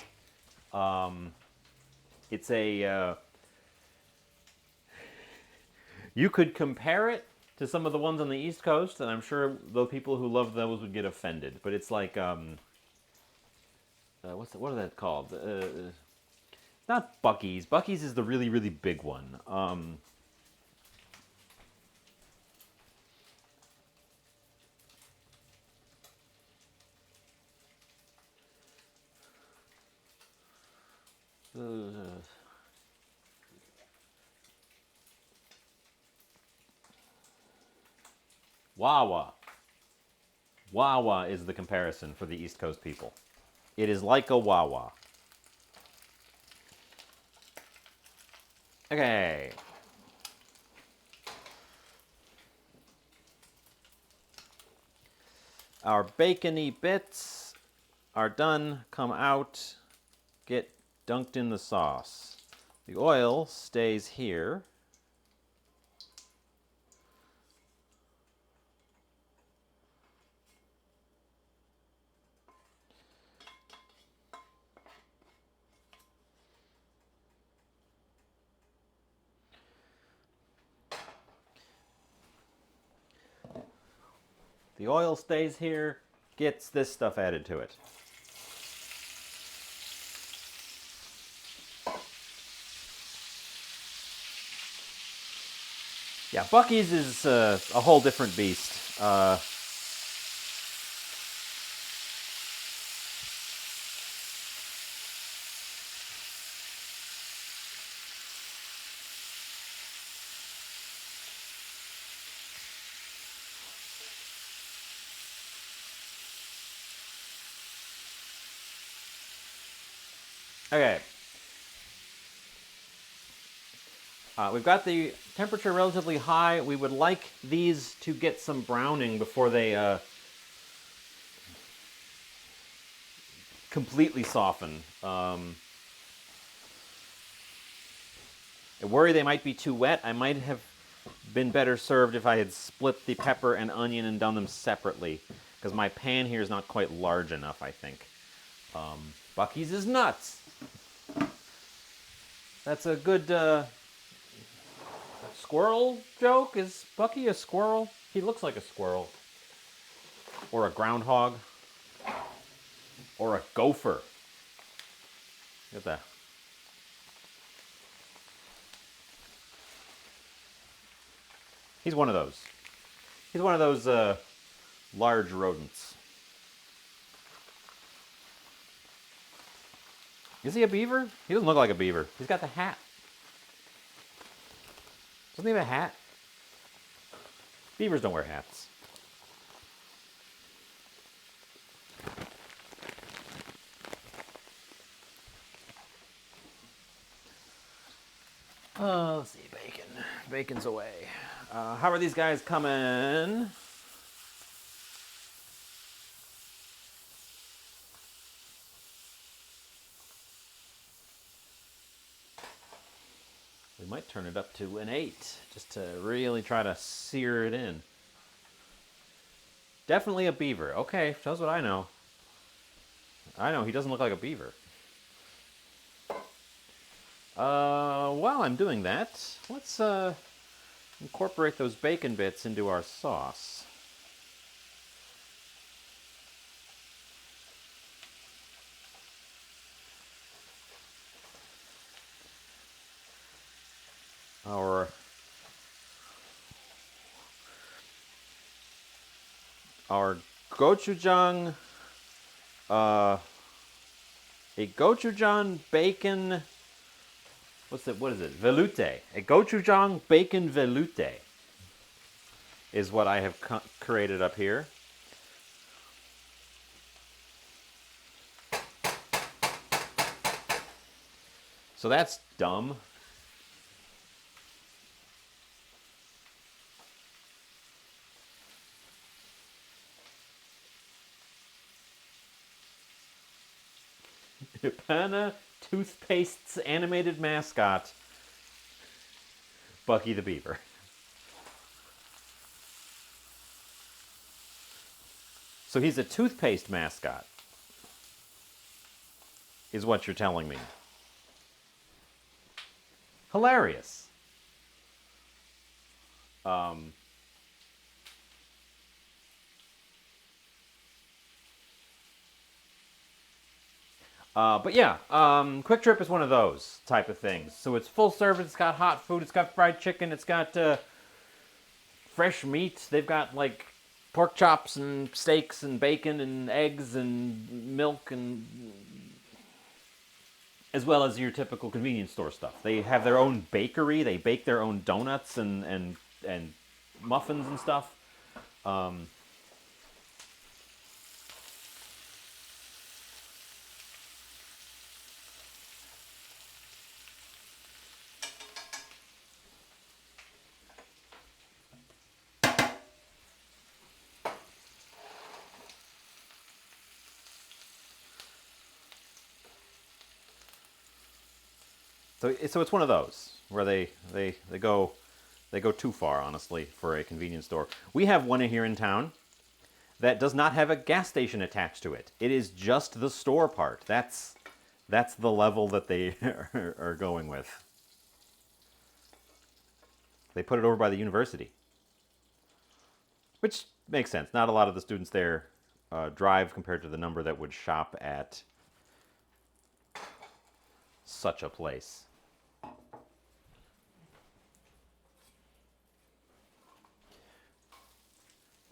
It's a you could compare it to some of the ones on the East Coast, and I'm sure the people who love those would get offended. But it's like what are that called? Not Buc-ee's. Buc-ee's is the really really big one. Wawa. Wawa is the comparison for the East Coast people. It is like a Wawa. Okay. Our bacony bits are done. Come out. Get dunked in the sauce. The oil stays here. The oil stays here, gets this stuff added to it. Yeah, Buc-ee's is a whole different beast. Okay. We've got the temperature relatively high. We would like these to get some browning before they completely soften. I worry they might be too wet. I might have been better served if I had split the pepper and onion and done them separately, because my pan here is not quite large enough, I think. Bucky's is nuts. That's a good squirrel joke. Is Bucky a squirrel? He looks like a squirrel. Or a groundhog. Or a gopher. Look at that. He's one of those. He's one of those large rodents. Is he a beaver? He doesn't look like a beaver. He's got the hat. Doesn't he have a hat? Beavers don't wear hats. Let's see, bacon. Bacon's away. How are these guys coming? We might turn it up to an 8, just to really try to sear it in. Definitely a beaver. Okay, shows what I know. I know, he doesn't look like a beaver. While I'm doing that, let's incorporate those bacon bits into our sauce. Our gochujang, a gochujang bacon. What is it? Veloute. A gochujang bacon veloute is what I have created up here. So that's dumb. Ipana Toothpaste's animated mascot, Bucky the Beaver. So he's a toothpaste mascot, is what you're telling me. Hilarious. But yeah, Quick Trip is one of those type of things. So it's full service, it's got hot food, it's got fried chicken, it's got fresh meat. They've got like pork chops and steaks and bacon and eggs and milk, and as well as your typical convenience store stuff. They have their own bakery. They bake their own donuts and muffins and stuff. So it's one of those where they go too far, honestly, for a convenience store. We have one here in town that does not have a gas station attached to it. It is just the store part. That's the level that they are going with. They put it over by the university, which makes sense. Not a lot of the students there drive compared to the number that would shop at such a place.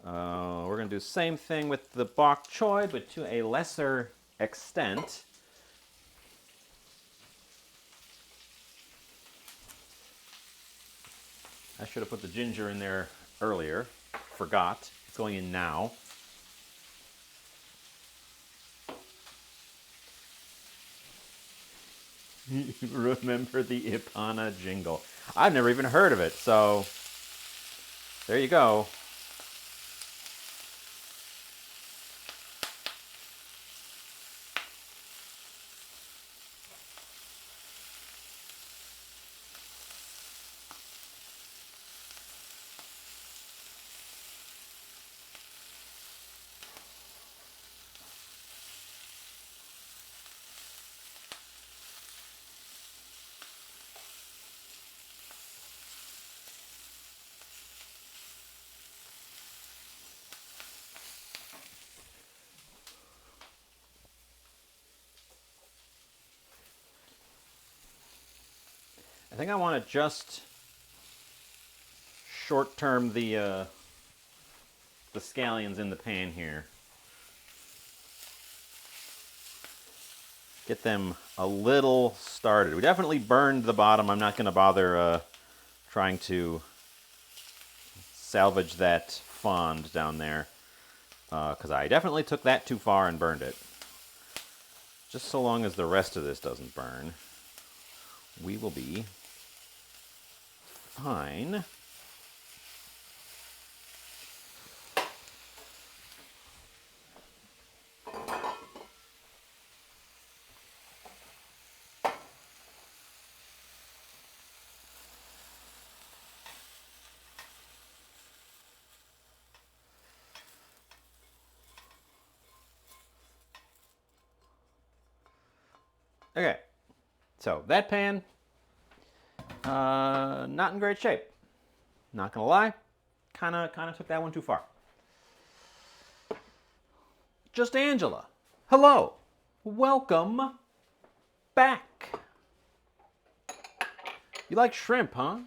We're going to do the same thing with the bok choy, but to a lesser extent. I should have put the ginger in there earlier. Forgot. It's going in now. Remember the Ipana jingle. I've never even heard of it, so there you go. I think I want to just short-term the scallions in the pan here. Get them a little started. We definitely burned the bottom. I'm not going to bother trying to salvage that fond down there because I definitely took that too far and burned it. Just so long as the rest of this doesn't burn, we will be fine. Okay, so that pan, not in great shape. Not gonna lie, kind of took that one too far. Just Angela, hello, welcome back. You like shrimp, huh?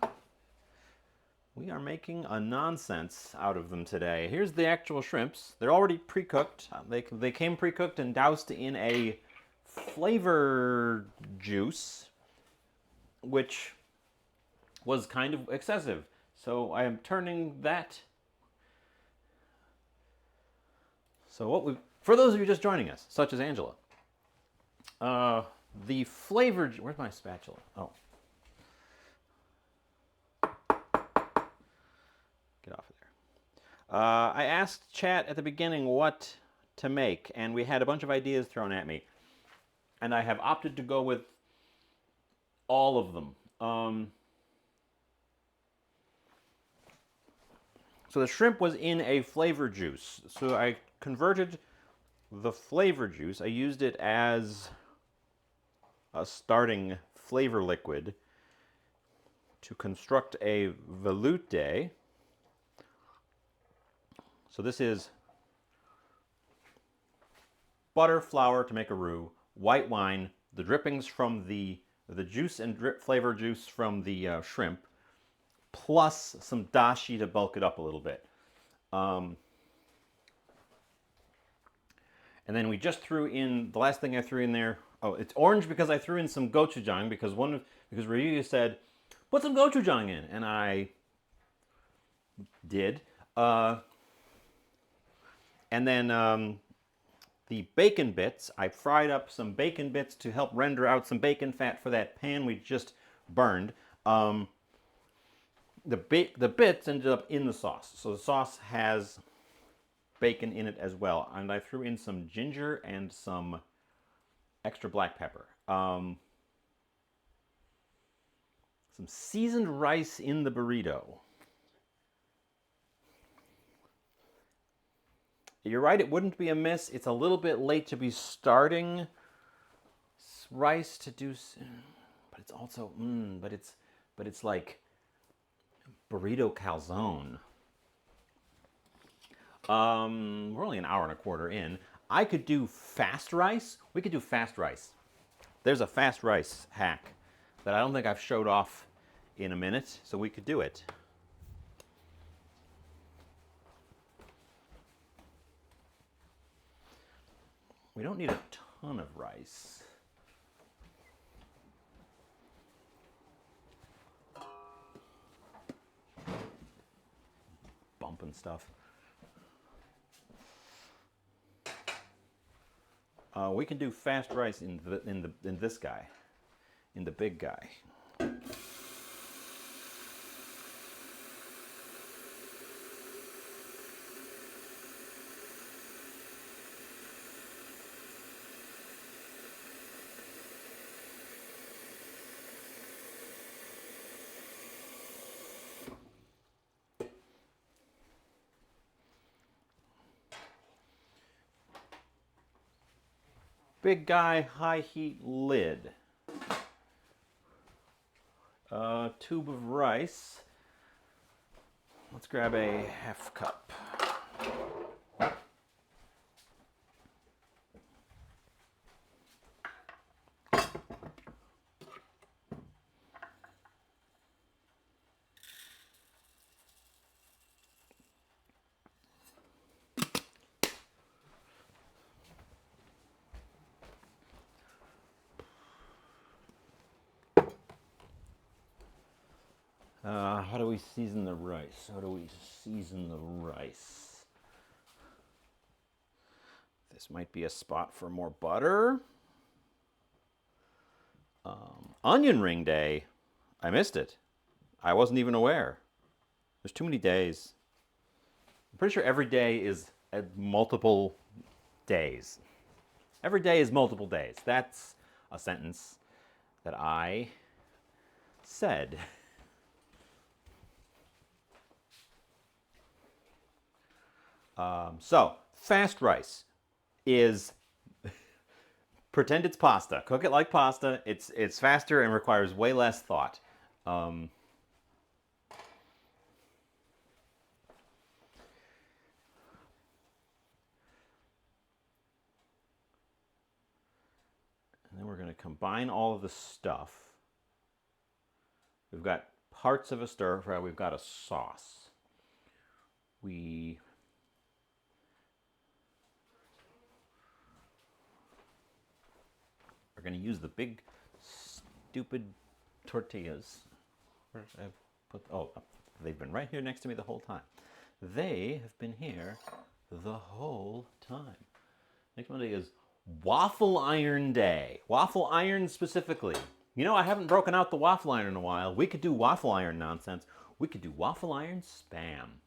We are making a nonsense out of them today. Here's the actual shrimps. They're already pre-cooked. They came pre-cooked and doused in a flavor juice, which was kind of excessive. So I am turning that. So for those of you just joining us, such as Angela, the flavor, where's my spatula? Oh. Get off of there. I asked chat at the beginning what to make, and we had a bunch of ideas thrown at me. And I have opted to go with all of them. So the shrimp was in a flavor juice. So I converted the flavor juice. I used it as a starting flavor liquid to construct a veloute. So this is butter, flour to make a roux, white wine, the drippings from the juice and flavor juice from the shrimp, plus some dashi to bulk it up a little bit. And then we just threw in, the last thing I threw in there, oh, it's orange because I threw in some gochujang because Ryuya said, put some gochujang in, and I did. And then the bacon bits, I fried up some bacon bits to help render out some bacon fat for that pan we just burned. The bits ended up in the sauce. So the sauce has bacon in it as well. And I threw in some ginger and some extra black pepper. Some seasoned rice in the burrito. You're right, it wouldn't be amiss. It's a little bit late to be starting rice to do, but it's also, but it's like burrito calzone. We're only an hour and a quarter in. I could do fast rice. We could do fast rice. There's a fast rice hack that I don't think I've showed off in a minute, so we could do it. We don't need a ton of rice. Bumping stuff. We can do fast rice in this guy, in the big guy. big guy high heat lid. Tube of rice. Let's grab a half cup. How do we season the rice? How do we season the rice? This might be a spot for more butter. Onion ring day. I missed it. I wasn't even aware. There's too many days. I'm pretty sure every day is multiple days. Every day is multiple days. That's a sentence that I said. So, fast rice is pretend it's pasta. Cook it like pasta. It's faster and requires way less thought. And then we're going to combine all of the stuff. We've got parts of a stir fry. We've got a sauce. We are going to use the big, stupid tortillas. Where did I put? Oh, they've been right here next to me the whole time. They have been here the whole time. Next Monday is Waffle Iron Day. Waffle iron specifically. You know, I haven't broken out the waffle iron in a while. We could do waffle iron nonsense. We could do waffle iron spam.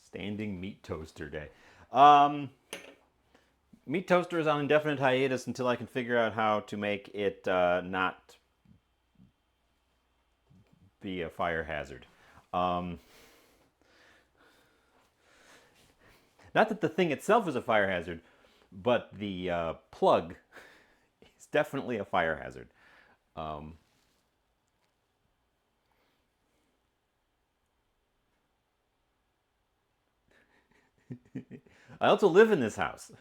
Standing meat toaster day. Meat toaster is on indefinite hiatus until I can figure out how to make it not be a fire hazard. Not that the thing itself is a fire hazard, but the plug is definitely a fire hazard. I also live in this house.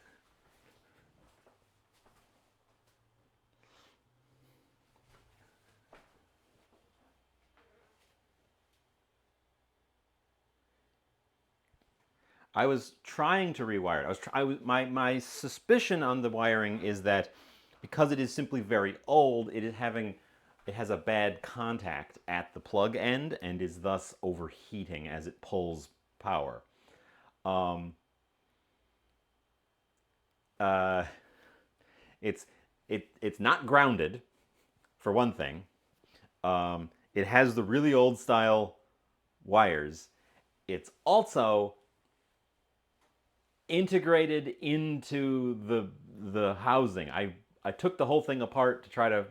I was trying to rewire it. My suspicion on the wiring is that because it is simply very old, it has a bad contact at the plug end and is thus overheating as it pulls power. It's not grounded, for one thing. It has the really old style wires. It's also integrated into the housing. I took the whole thing apart to try to,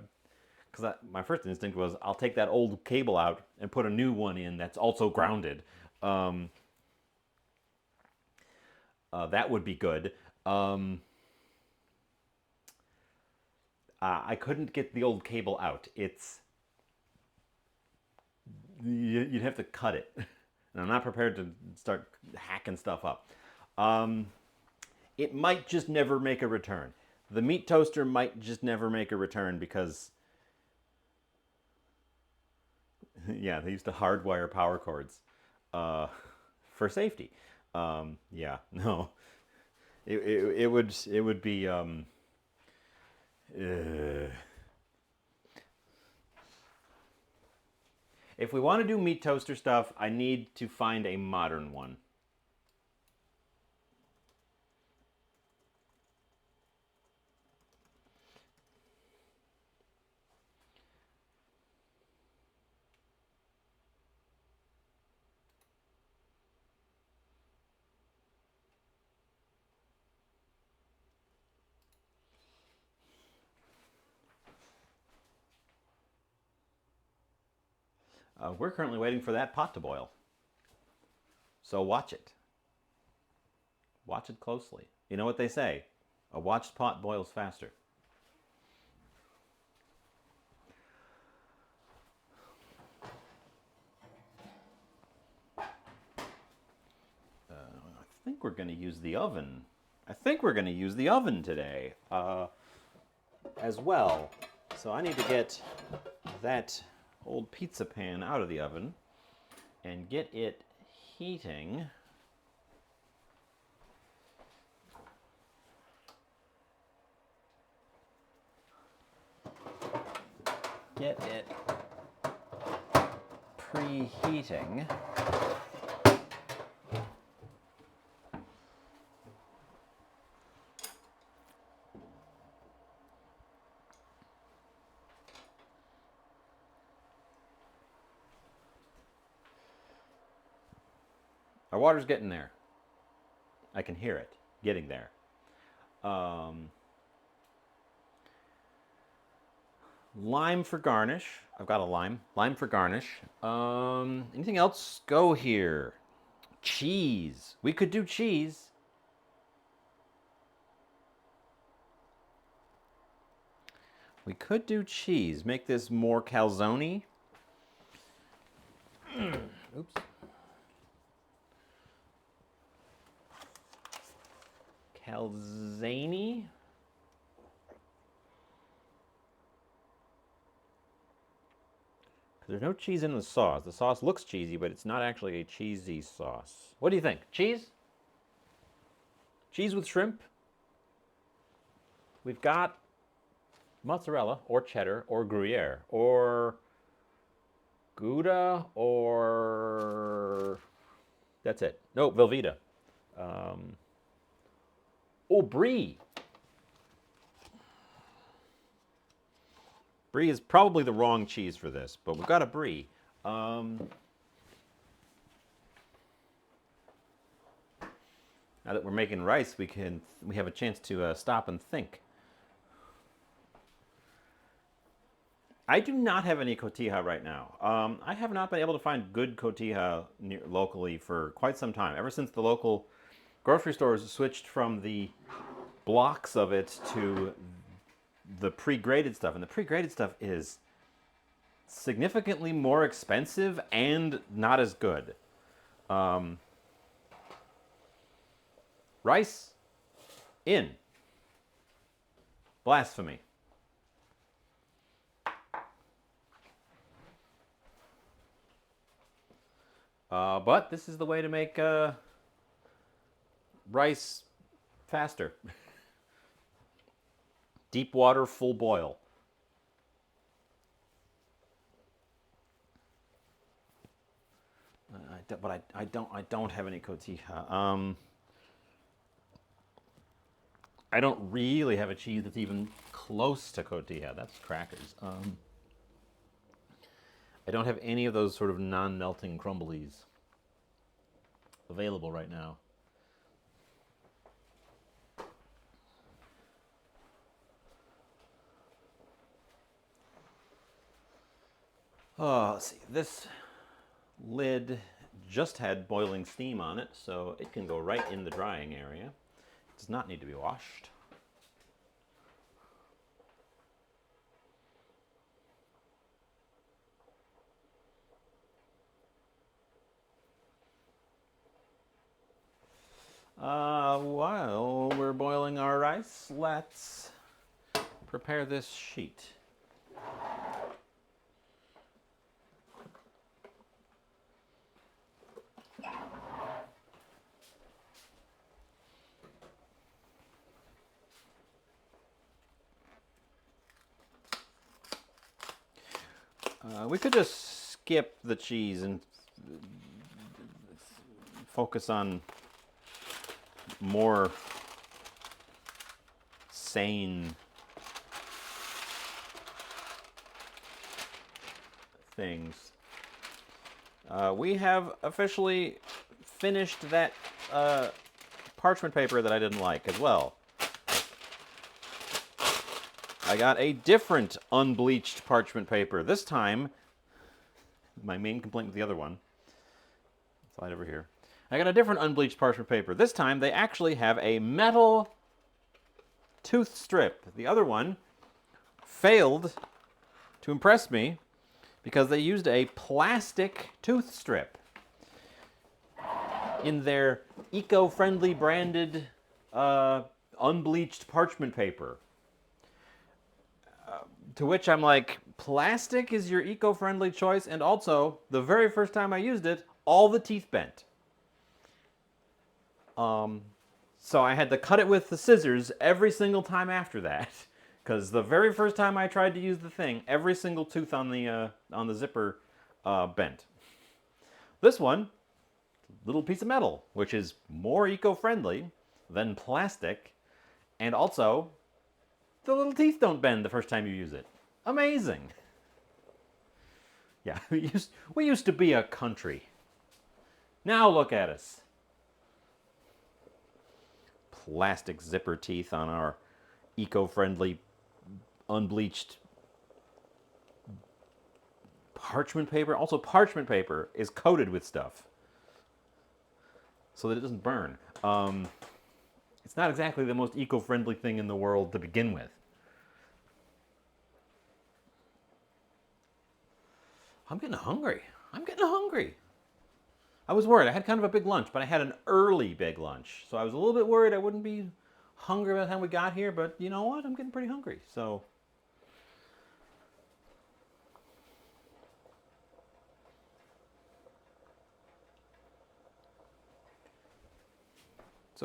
because my first instinct was I'll take that old cable out and put a new one in that's also grounded. That would be good. I couldn't get the old cable out. You'd have to cut it, and I'm not prepared to start hacking stuff up. It might just never make a return. The meat toaster might just never make a return because, yeah, they used to hardwire power cords for safety. Yeah, no, it would be. If we want to do meat toaster stuff, I need to find a modern one. We're currently waiting for that pot to boil. So watch it. Watch it closely. You know what they say? A watched pot boils faster. I think we're going to use the oven. I think we're going to use the oven today as well. So I need to get that old pizza pan out of the oven and get it heating. Get it preheating. Our water's getting there. I can hear it getting there. Lime for garnish. I've got a lime. Lime for garnish. Anything else? Go here. Cheese. We could do cheese. We could do cheese. Make this more calzone. Oops. Calzone. There's no cheese in the sauce. The sauce looks cheesy, but it's not actually a cheesy sauce. What do you think? Cheese? Cheese with shrimp? We've got mozzarella or cheddar or Gruyere or Gouda or that's it. No, Velveeta. Oh, Brie. Brie is probably the wrong cheese for this, but we've got a Brie. Now that we're making rice, we have a chance to stop and think. I do not have any cotija right now. I have not been able to find good cotija locally for quite some time. Ever since the local grocery stores switched from the blocks of it to the pre-graded stuff. And the pre-graded stuff is significantly more expensive and not as good. Rice in. Blasphemy. But this is the way to make rice faster. Deep water, full boil. But I don't have any cotija. I don't really have a cheese that's even close to cotija. That's crackers. I don't have any of those sort of non-melting crumblies available right now. Let's see. This lid just had boiling steam on it, so it can go right in the drying area. It does not need to be washed. While we're boiling our rice, let's prepare this sheet. We could just skip the cheese and focus on more sane things. We have officially finished that parchment paper that I didn't like as well. I got a different unbleached parchment paper. This time, My main complaint with the other one. Slide over here. I got a different unbleached parchment paper. This time they actually have a metal tooth strip. The other one failed to impress me because they used a plastic tooth strip in their eco-friendly branded unbleached parchment paper. To which I'm like, plastic is your eco-friendly choice, and also, the very first time I used it, all the teeth bent. So I had to cut it with the scissors every single time after that, because the very first time I tried to use the thing, every single tooth on the zipper bent. This one, little piece of metal, which is more eco-friendly than plastic, and also the little teeth don't bend the first time you use it. Amazing. Yeah, we used to be a country. Now look at us. Plastic zipper teeth on our eco-friendly, unbleached parchment paper. Also, parchment paper is coated with stuff so that it doesn't burn. It's not exactly the most eco-friendly thing in the world to begin with. I'm getting hungry. I was worried. I had kind of a big lunch, but I had an early big lunch. So I was a little bit worried I wouldn't be hungry by the time we got here, but you know what? I'm getting pretty hungry. So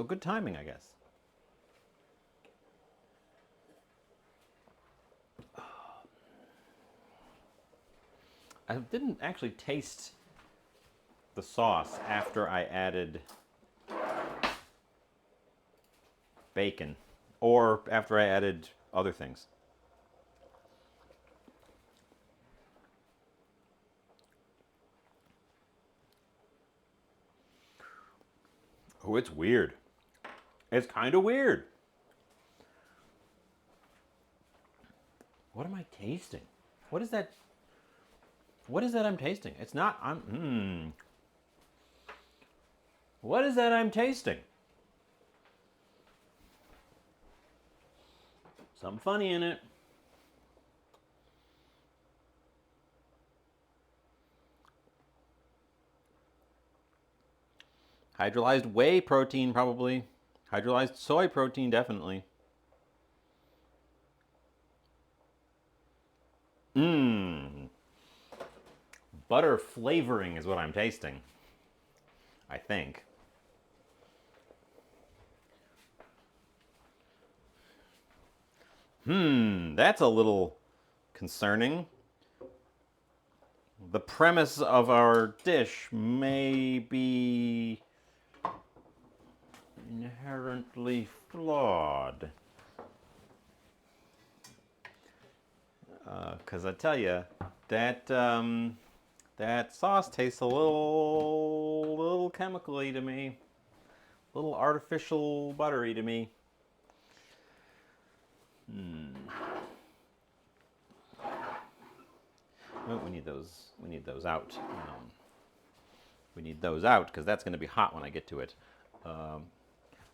good timing, I guess. I didn't actually taste the sauce after I added bacon or after I added other things. Oh, it's weird. It's kind of weird. What am I tasting? What is that? What is that I'm tasting? It's not, What is that I'm tasting? Something funny in it. Hydrolyzed whey protein, probably. Hydrolyzed soy protein, definitely. Butter flavoring is what I'm tasting. I think. That's a little concerning. The premise of our dish may be inherently flawed. Because I tell you, that that sauce tastes a little chemically to me, a little artificial buttery to me. Oh, we need those. We need those out. We need those out because that's going to be hot when I get to it.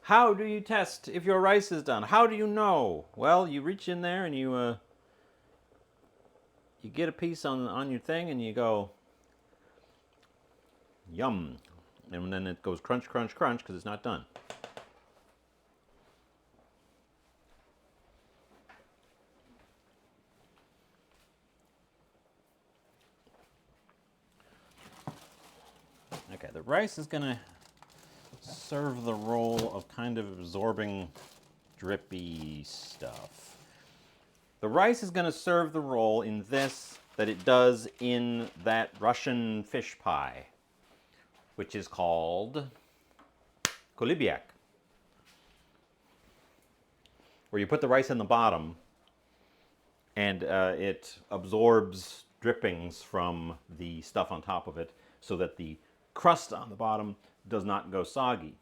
How do you test if your rice is done? How do you know? Well, you reach in there and you get a piece on your thing and you go, yum, and then it goes crunch, crunch, crunch because it's not done. Okay, the rice is gonna serve the role of kind of absorbing drippy stuff. The rice is gonna serve the role in this that it does in that Russian fish pie, which is called kolibiak, where you put the rice in the bottom and it absorbs drippings from the stuff on top of it so that the crust on the bottom does not go soggy.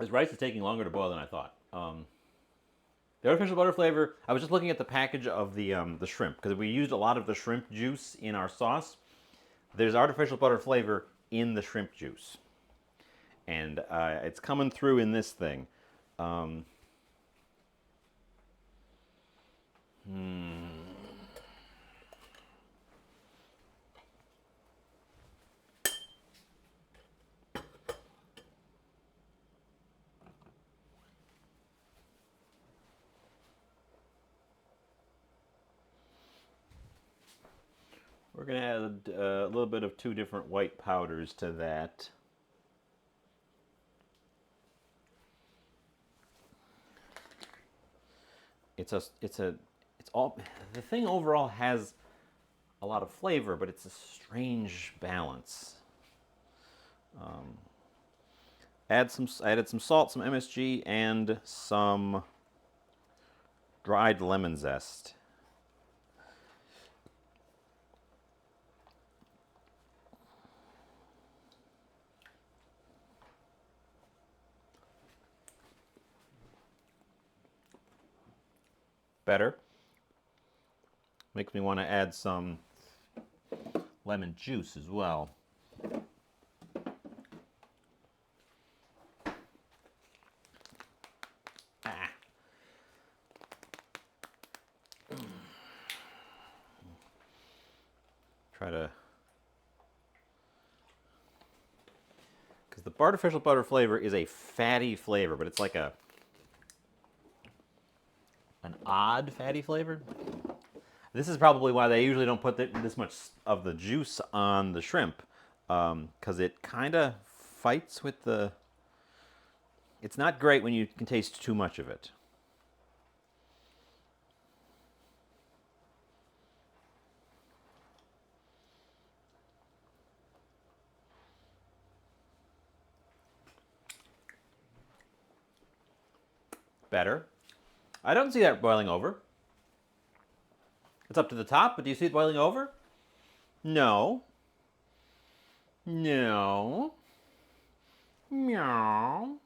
This rice is taking longer to boil than I thought. The artificial butter flavor, I was just looking at the package of the shrimp, because we used a lot of the shrimp juice in our sauce. There's artificial butter flavor in the shrimp juice. And it's coming through in this thing. We're going to add a little bit of 2 different white powders to that. The thing overall has a lot of flavor, but it's a strange balance. I added some salt, some MSG, and some dried lemon zest. Better. Makes me want to add some lemon juice as well. Try to, because the artificial butter flavor is a fatty flavor, but it's like an odd fatty flavor. This is probably why they usually don't put this much of the juice on the shrimp, because it kind of fights with the... It's not great when you can taste too much of it. Better. I don't see that boiling over. It's up to the top, but do you see it boiling over? No. No. Meow.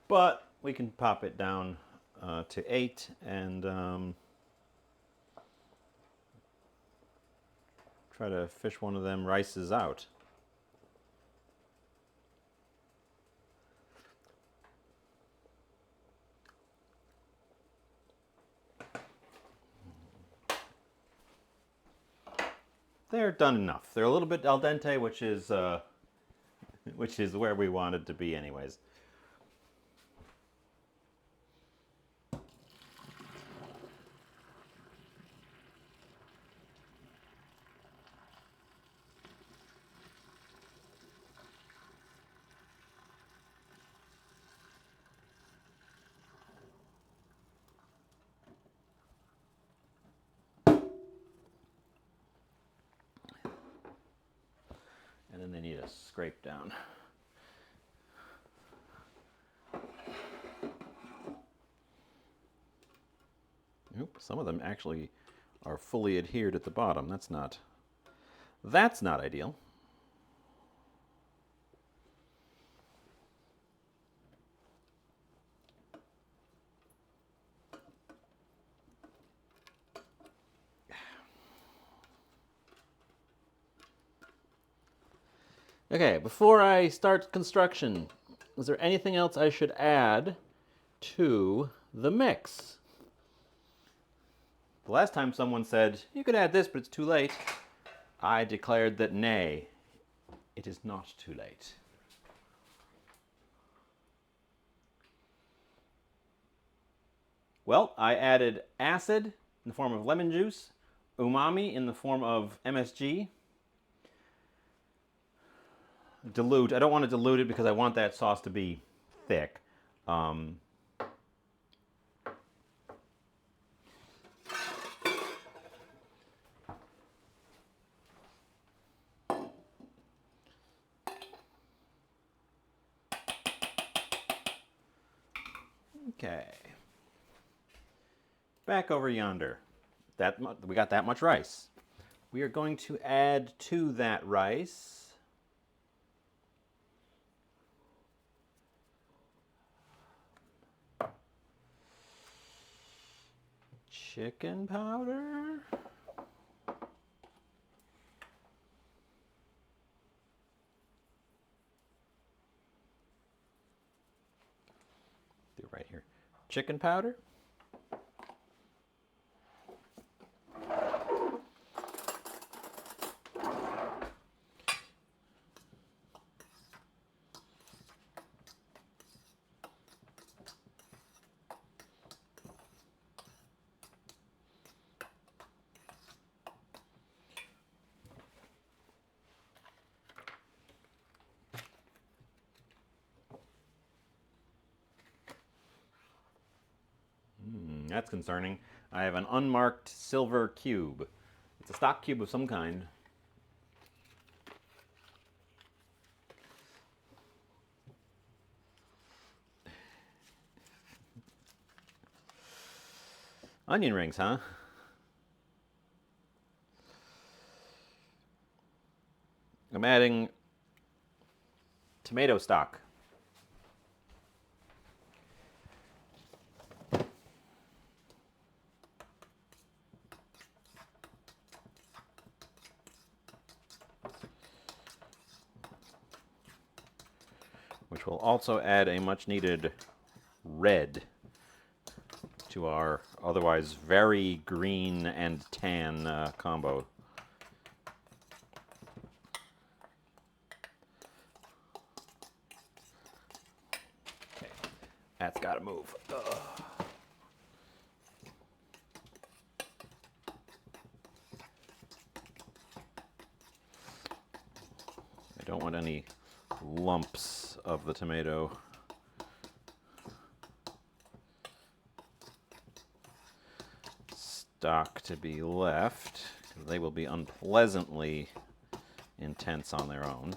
But we can pop it down to 8 and try to fish one of them rices out. They're done enough. They're a little bit al dente, which is where we wanted to be anyways. And then they need a scrape down. Oop, some of them actually are fully adhered at the bottom. That's not ideal. Okay, before I start construction, is there anything else I should add to the mix? The last time someone said, you could add this, but it's too late, I declared that nay, it is not too late. Well, I added acid in the form of lemon juice, umami in the form of MSG, dilute. I don't want to dilute it because I want that sauce to be thick. Okay. Back over yonder. We got that much rice. We are going to add to that rice chicken powder. Do it right here. Chicken powder. That's concerning. I have an unmarked silver cube. It's a stock cube of some kind. Onion rings, huh? I'm adding tomato stock. Which will also add a much needed red to our otherwise very green and tan combo. Okay, that's got to move. Ugh. I don't want any lumps of the tomato. Stock to be left, because they will be unpleasantly intense on their own.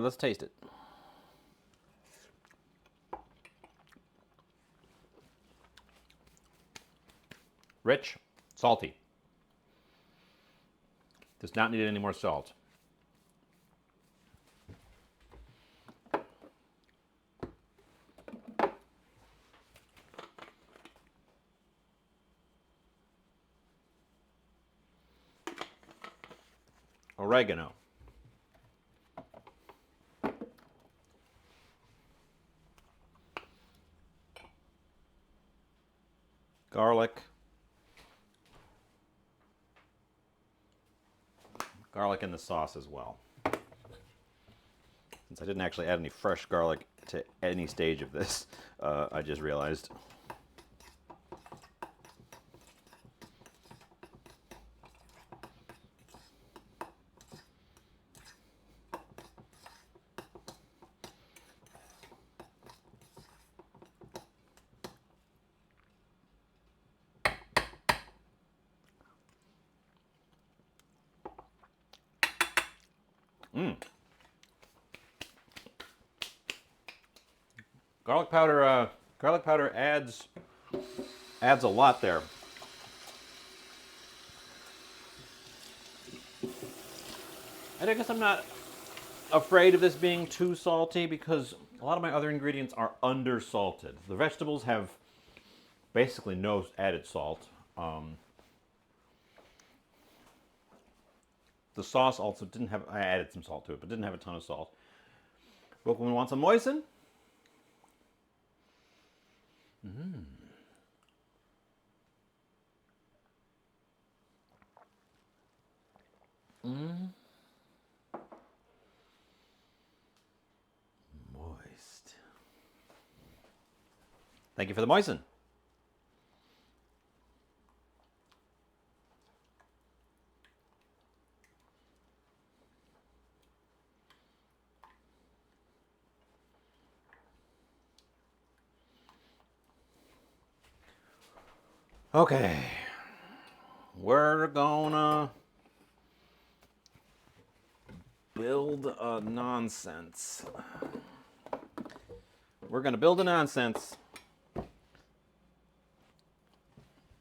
Let's taste it. Rich, salty. Does not need any more salt. Oregano. Garlic. Garlic in the sauce as well. Since I didn't actually add any fresh garlic to any stage of this, I just realized. Garlic powder adds a lot there. And I guess I'm not afraid of this being too salty because a lot of my other ingredients are undersalted. The vegetables have basically no added salt. The sauce also didn't have, I added some salt to it, but didn't have a ton of salt. But when we want some moisten, moist. Thank you for the moisten. Okay, we're gonna build a nonsense. We're gonna build a nonsense.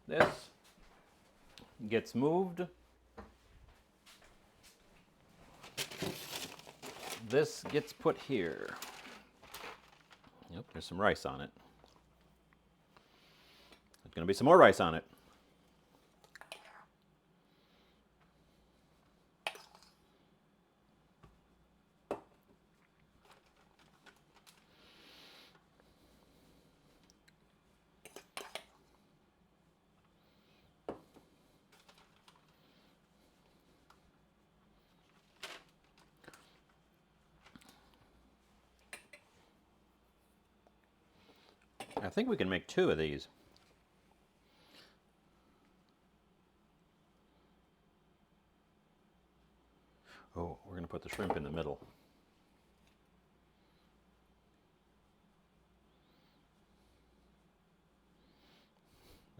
This gets moved. This gets put here. Yep, there's some rice on it. There's going to be some more rice on it. I think we can make 2 of these. Oh, we're going to put the shrimp in the middle.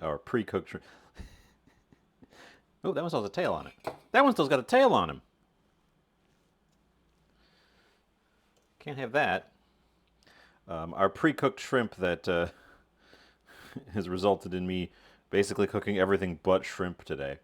Or pre-cooked shrimp. Oh, that one still has a tail on it. That one still's got a tail on him. Can't have that. Our pre-cooked shrimp that has resulted in me basically cooking everything but shrimp today.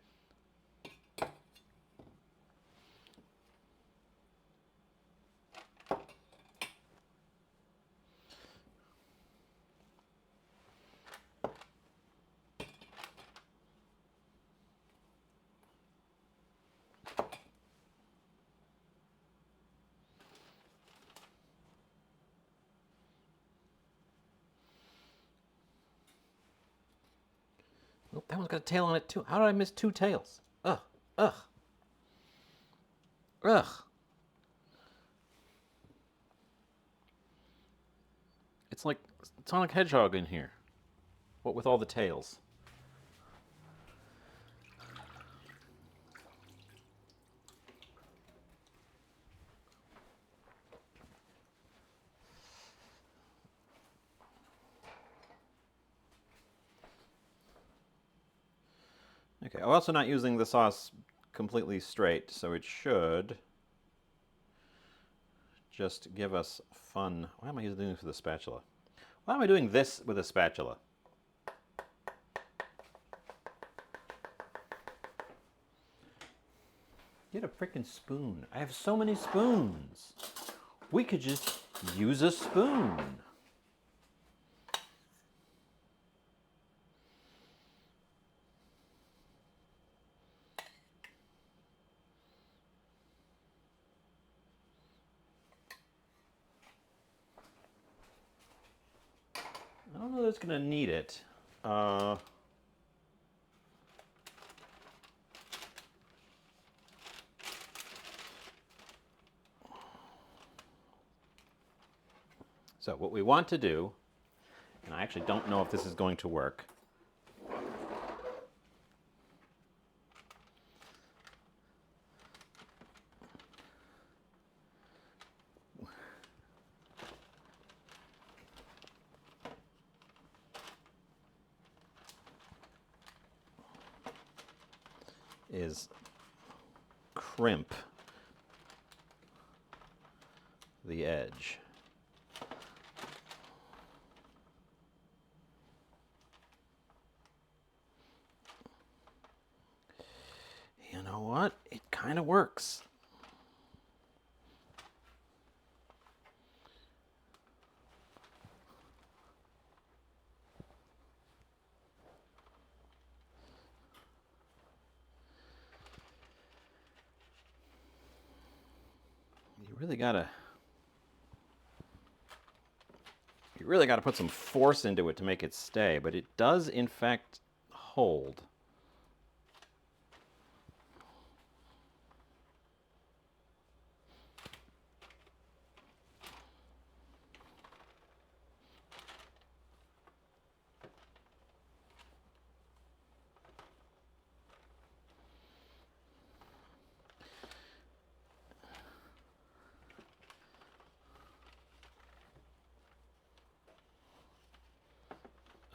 Oh, that one's got a tail on it too. How did I miss 2 tails? Ugh, ugh, ugh. It's like Sonic Hedgehog in here. What with all the tails? Okay, I'm also not using the sauce completely straight, so it should just give us fun. Why am I doing this with a spatula? Why am I doing this with a spatula? Get a frickin' spoon. I have so many spoons. We could just use a spoon. I don't know that it's going to need it. So what we want to do, and I actually don't know if this is going to work, is crimp the edge. You know what? It kind of works. You really gotta put some force into it to make it stay, but it does in fact hold.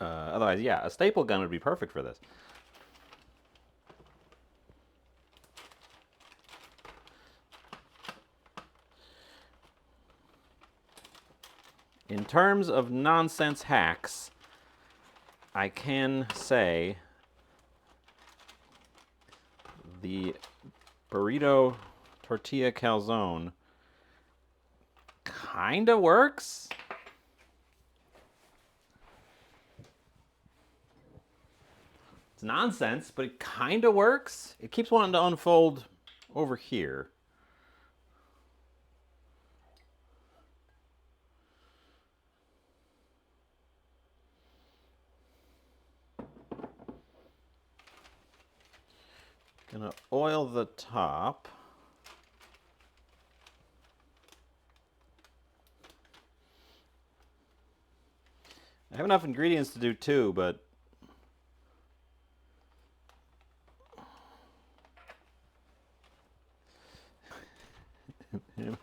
Otherwise, yeah, a staple gun would be perfect for this. In terms of nonsense hacks, I can say the burrito tortilla calzone kind of works. It's nonsense, but it kind of works. It keeps wanting to unfold over here. Gonna oil the top. I have enough ingredients to do two, but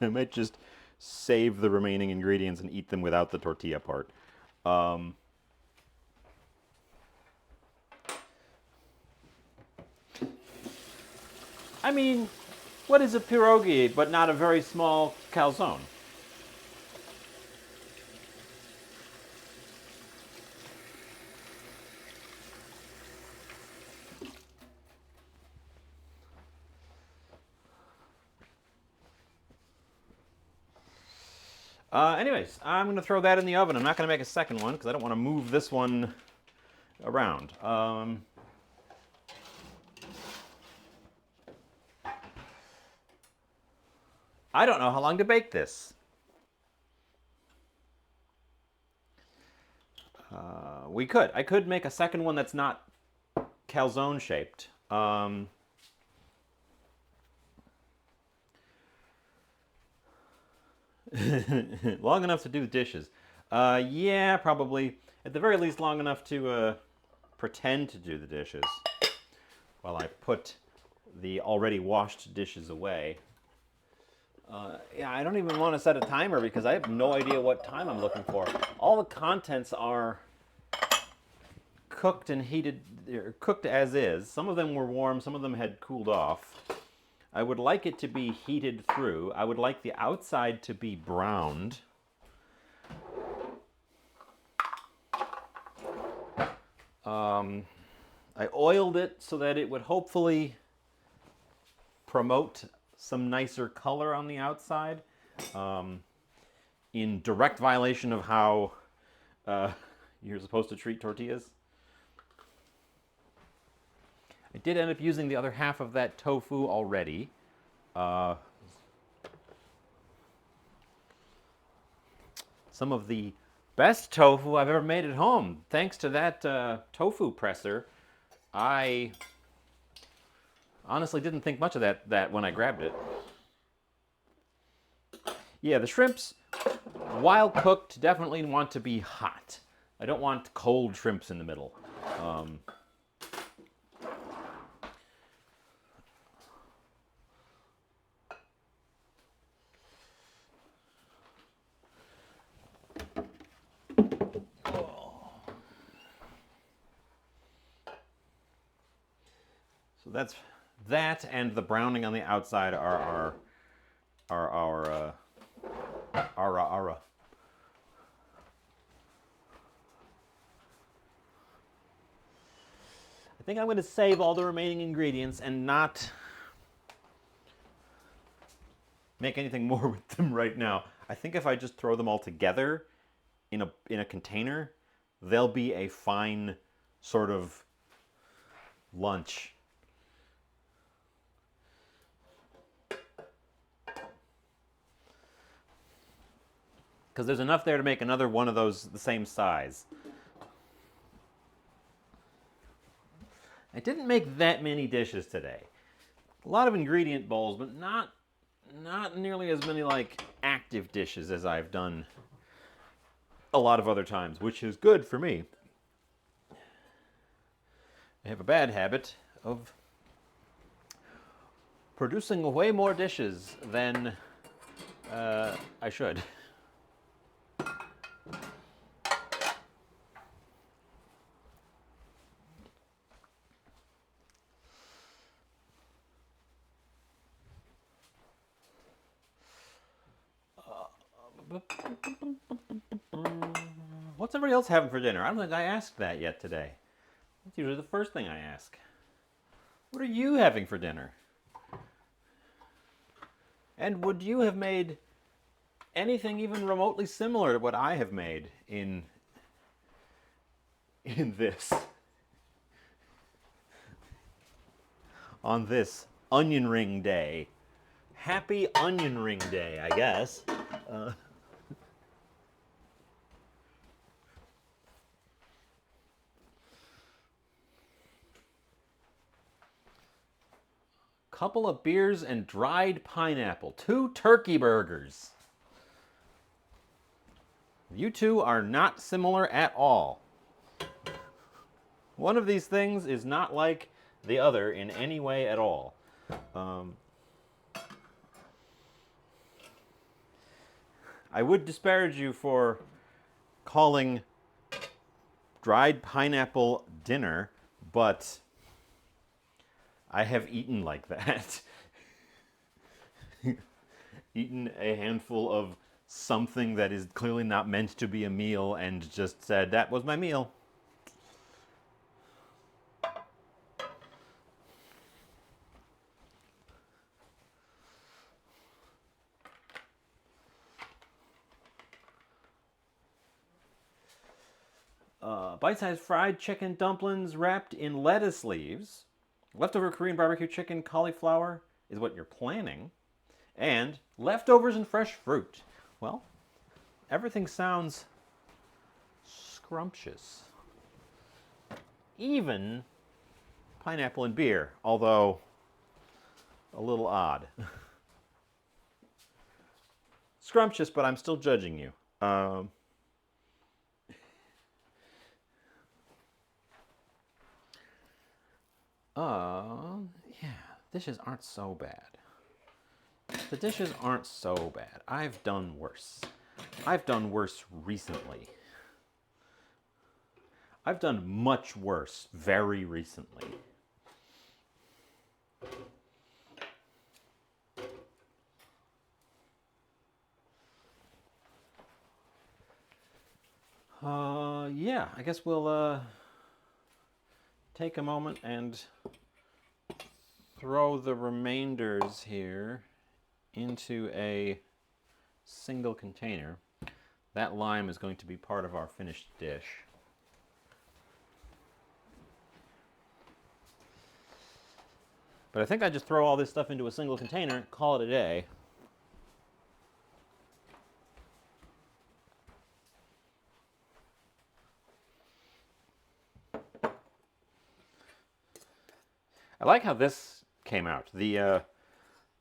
I might just save the remaining ingredients and eat them without the tortilla part. I mean, what is a pierogi but not a very small calzone? Anyways, I'm going to throw that in the oven. I'm not going to make a second one because I don't want to move this one around. I don't know how long to bake this. I could make a second one that's not calzone shaped. Long enough to do the dishes. Yeah, probably. At the very least, long enough to pretend to do the dishes while I put the already washed dishes away. Yeah, I don't even want to set a timer because I have no idea what time I'm looking for. All the contents are cooked and heated, cooked as is. Some of them were warm, some of them had cooled off. I would like it to be heated through. I would like the outside to be browned. I oiled it so that it would hopefully promote some nicer color on the outside, in direct violation of how you're supposed to treat tortillas. I did end up using the other half of that tofu already. Some of the best tofu I've ever made at home. Thanks to that tofu presser, I honestly didn't think much of that when I grabbed it. Yeah, the shrimps, while cooked, definitely want to be hot. I don't want cold shrimps in the middle. So that's that, and the browning on the outside are our ara. I think I'm going to save all the remaining ingredients and not make anything more with them right now. I think if I just throw them all together in a container, they'll be a fine sort of lunch. Because there's enough there to make another one of those the same size. I didn't make that many dishes today. A lot of ingredient bowls, but not nearly as many like active dishes as I've done a lot of other times, which is good for me. I have a bad habit of producing way more dishes than I should. What's everybody else having for dinner? I don't think I asked that yet today. That's usually the first thing I ask. What are you having for dinner? And would you have made anything even remotely similar to what I have made in this on this onion ring day? Happy onion ring day, I guess. Couple of beers and dried pineapple. 2 turkey burgers. You two are not similar at all. One of these things is not like the other in any way at all. I would disparage you for calling dried pineapple dinner, but I have eaten like that. Eaten a handful of something that is clearly not meant to be a meal and just said, that was my meal. Bite-sized fried chicken dumplings wrapped in lettuce leaves. Leftover Korean barbecue chicken cauliflower is what you're planning. And leftovers and fresh fruit. Well, everything sounds scrumptious. Even pineapple and beer, although a little odd. Scrumptious, but I'm still judging you. Yeah, dishes aren't so bad. The dishes aren't so bad. I've done worse. I've done worse recently. I've done much worse very recently. Yeah, I guess we'll take a moment and throw the remainders here into a single container. That lime is going to be part of our finished dish. But I think I just throw all this stuff into a single container, call it a day. I like how this came out. The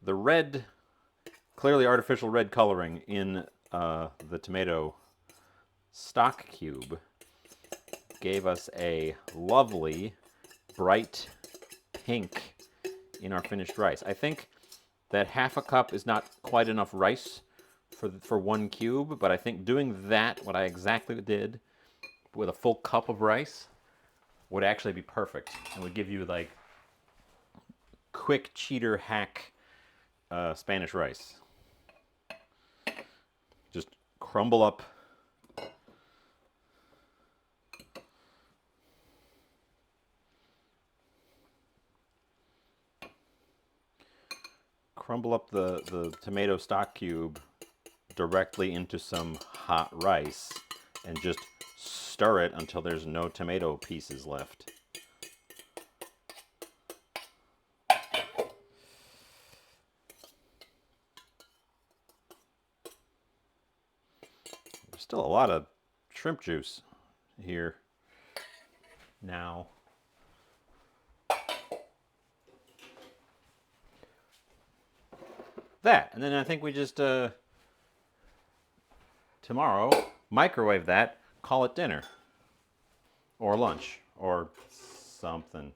red, clearly artificial red coloring in the tomato stock cube gave us a lovely, bright pink in our finished rice. I think that half a cup is not quite enough rice for 1 cube, but I think doing that, what I exactly did, with a full cup of rice, would actually be perfect and would give you like quick cheater hack Spanish rice. Just crumble up the tomato stock cube directly into some hot rice and just stir it until there's no tomato pieces left. There's still a lot of shrimp juice here now. That, and then I think we just tomorrow microwave that, call it dinner or lunch or something.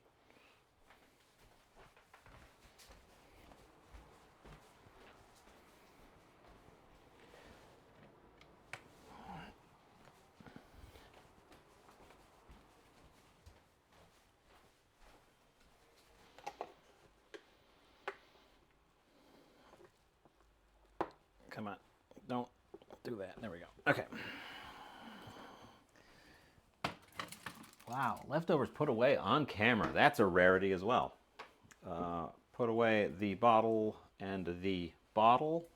Come on, don't do that. There we go. Okay. Wow, leftovers put away on camera. That's a rarity as well. put away the bottle and the bottle.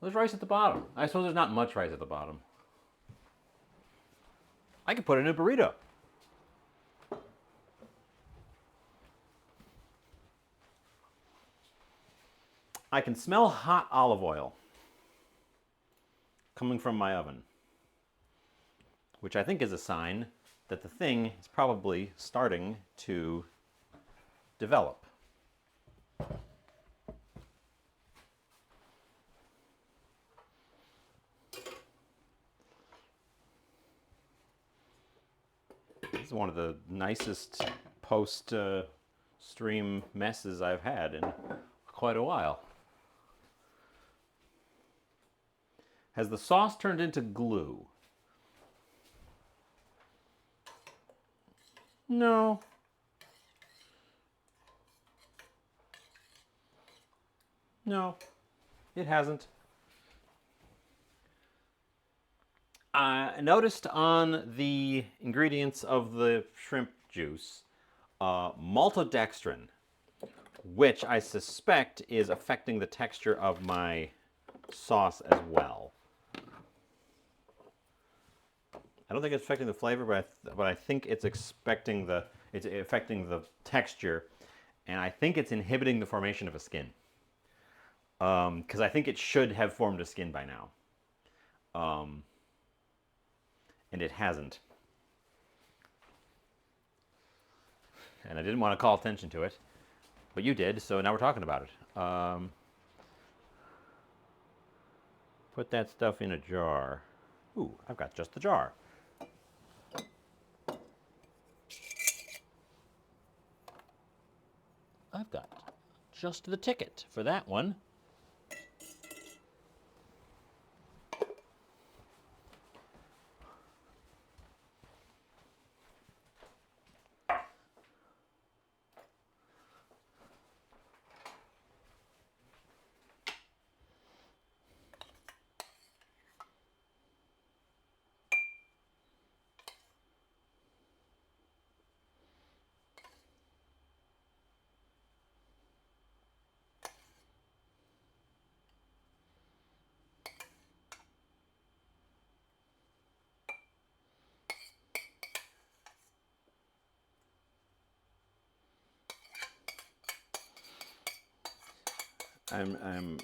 There's rice at the bottom. I suppose there's not much rice at the bottom. I could put it in a burrito. I can smell hot olive oil coming from my oven, which I think is a sign that the thing is probably starting to develop. This is one of the nicest post-stream messes I've had in quite a while. Has the sauce turned into glue? No. No, it hasn't. I noticed on the ingredients of the shrimp juice, maltodextrin, which I suspect is affecting the texture of my sauce as well. I don't think it's affecting the flavor, but I think it's affecting the texture, and I think it's inhibiting the formation of a skin. Because I think it should have formed a skin by now. And it hasn't. And I didn't want to call attention to it, but you did, so now we're talking about it. Put that stuff in a jar. Ooh, I've got just the jar. I've got just the ticket for that one. I'm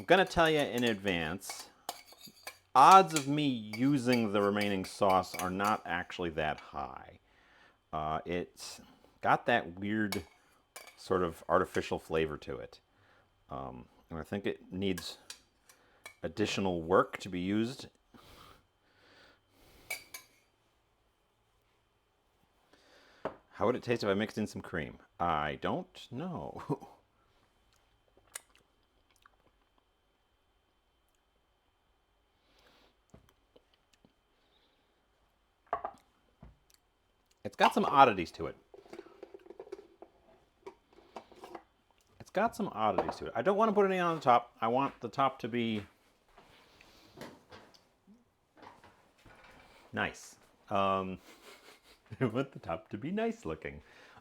gonna tell you in advance, odds of me using the remaining sauce are not actually that high. It's got that weird sort of artificial flavor to it. And I think it needs additional work to be used. How would it taste if I mixed in some cream? I don't know. It's got some oddities to it. It's got some oddities to it. I don't want to put any on the top. I want the top to be nice. I want the top to be nice looking.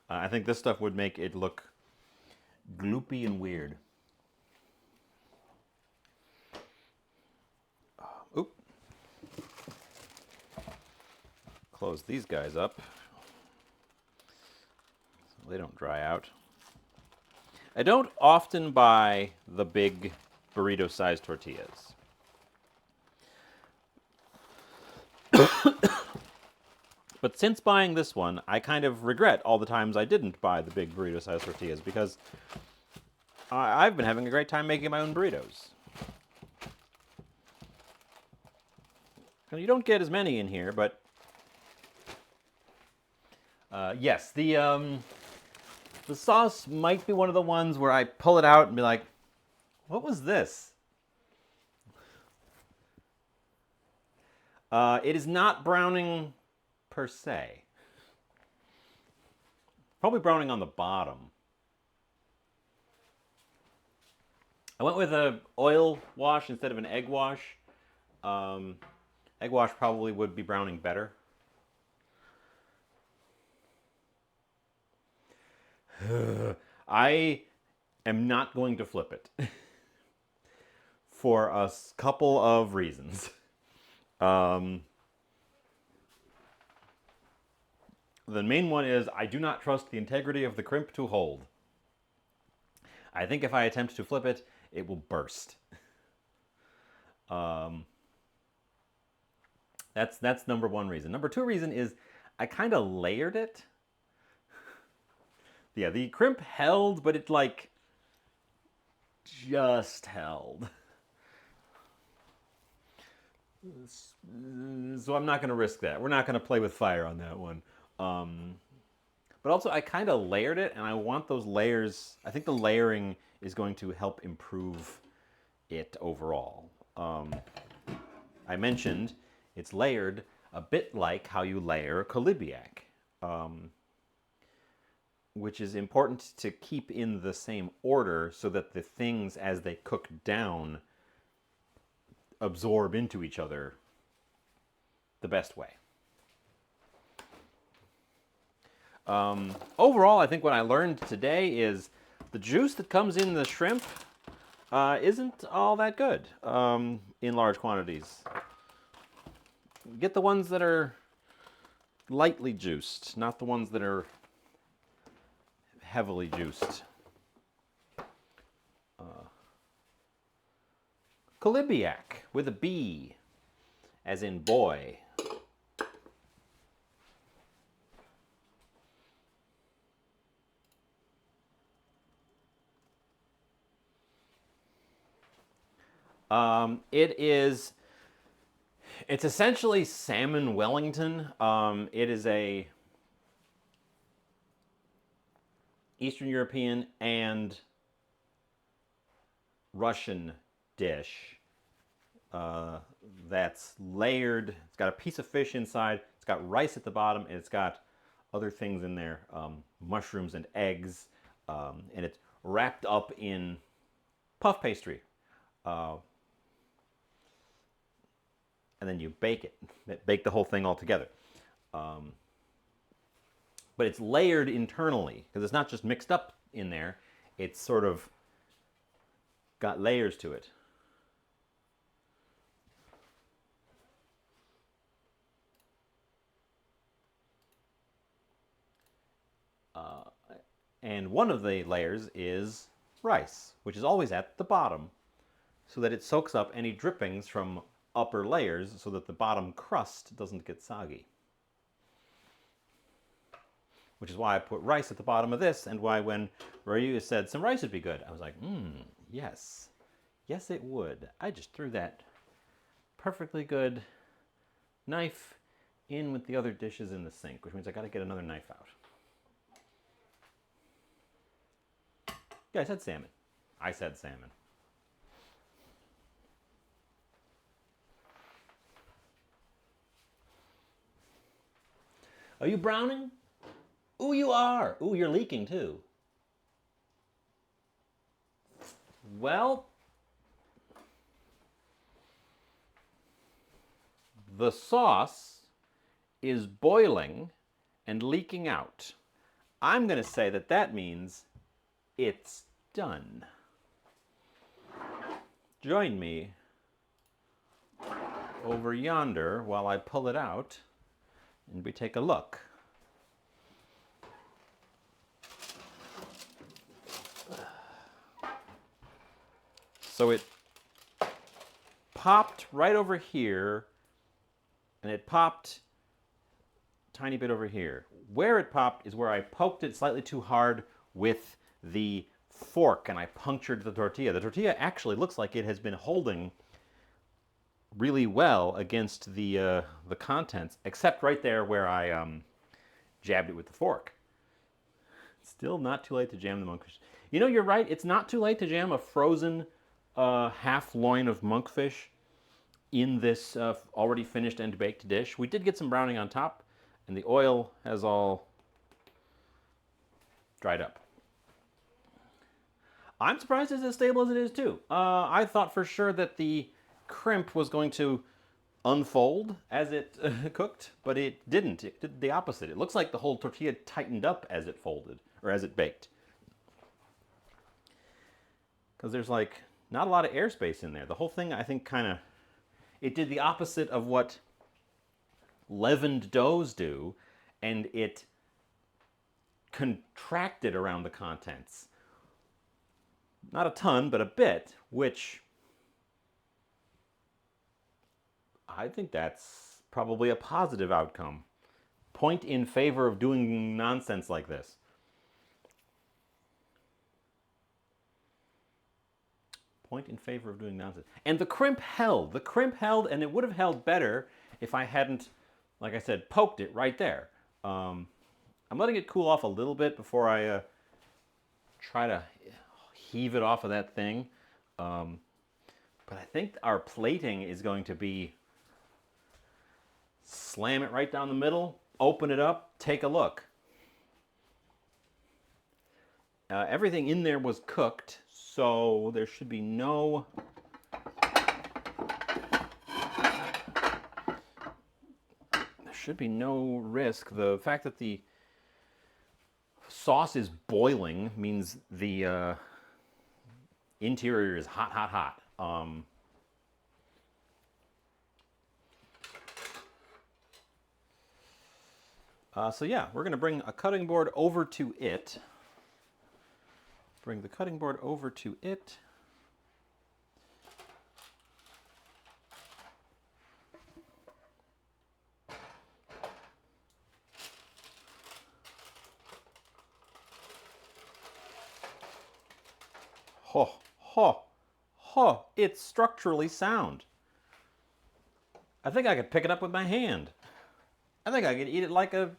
I think this stuff would make it look gloopy and weird. Oop. Close these guys up so they don't dry out. I don't often buy the big burrito-sized tortillas. But since buying this one, I kind of regret all the times I didn't buy the big burrito-sized tortillas because I've been having a great time making my own burritos. And you don't get as many in here, but yes, the sauce might be one of the ones where I pull it out and be like, what was this? It is not browning per se. Probably browning on the bottom. I went with an oil wash instead of an egg wash. Egg wash probably would be browning better. I am not going to flip it for a couple of reasons. The main one is I do not trust the integrity of the crimp to hold. I think if I attempt to flip it, it will burst. That's number one reason. Number two reason is I kind of layered it. Yeah, the crimp held, but it like just held. So I'm not going to risk that. We're not going to play with fire on that one. But also, I kind of layered it, and I want those layers. I think the layering is going to help improve it overall. I mentioned it's layered a bit like how you layer a Kolibiak, which is important to keep in the same order so that the things, as they cook down, absorb into each other the best way. Overall, I think what I learned today is the juice that comes in the shrimp isn't all that good in large quantities. Get the ones that are lightly juiced, not the ones that are heavily juiced. Kolibiak with a B, as in boy. It's essentially salmon Wellington. It is a Eastern European and Russian dish that's layered. It's got a piece of fish inside. It's got rice at the bottom, and it's got other things in there, mushrooms and eggs, and it's wrapped up in puff pastry. And then you bake it. Bake the whole thing all together. But it's layered internally, because it's not just mixed up in there. It's sort of got layers to it. And one of the layers is rice, which is always at the bottom, so that it soaks up any drippings from upper layers so that the bottom crust doesn't get soggy. Which is why I put rice at the bottom of this, and why when Ryu said some rice would be good, I was like, yes. Yes, it would. I just threw that perfectly good knife in with the other dishes in the sink, which means I gotta get another knife out. Yeah, I said salmon. I said salmon. Are you browning? Ooh, you are. Ooh, you're leaking too. Well, the sauce is boiling and leaking out. I'm going to say that that means it's done. Join me over yonder while I pull it out and we take a look. So it popped right over here, and it popped a tiny bit over here. Where it popped is where I poked it slightly too hard with the fork, and I punctured the tortilla. The tortilla actually looks like it has been holding really well against the contents, except right there where I jabbed it with the fork. Still not too late to jam the monkfish. You know, you're right. It's not too late to jam a frozen half loin of monkfish in this already finished and baked dish. We did get some browning on top, and the oil has all dried up. I'm surprised it's as stable as it is too. I thought for sure that the crimp was going to unfold as it cooked, but it didn't. It did the opposite. It looks like the whole tortilla tightened up as it folded, or as it baked. because there's like not a lot of airspace in there. The whole thing, I think, kind of, it did the opposite of what leavened doughs do, and it contracted around the contents. Not a ton, but a bit, which I think that's probably a positive outcome. Point in favor of doing nonsense like this. Point in favor of doing nonsense. And the crimp held. The crimp held, and it would have held better if I hadn't, like I said, poked it right there. I'm letting it cool off a little bit before I try to heave it off of that thing. But I think our plating is going to be slam it right down the middle, open it up, take a look. Everything in there was cooked, so there should be no risk. The fact that the sauce is boiling means the interior is hot, hot, hot. So yeah, we're going to bring a cutting board over to it. Bring the cutting board over to it. Ho, ho, ho, it's structurally sound. I think I could pick it up with my hand. I think I could eat it like a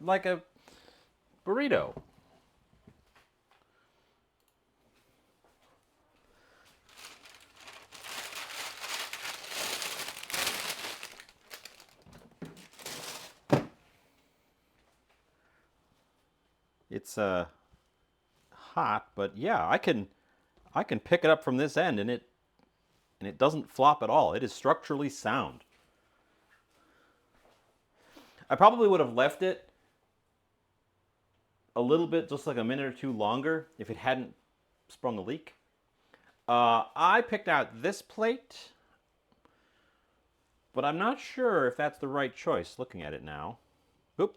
burrito. It's hot, but yeah, I can pick it up from this end, and it doesn't flop at all. It is structurally sound. I probably would have left it a little bit, just like a minute or two longer, if it hadn't sprung a leak. I picked out this plate, but I'm not sure if that's the right choice looking at it now. Oop,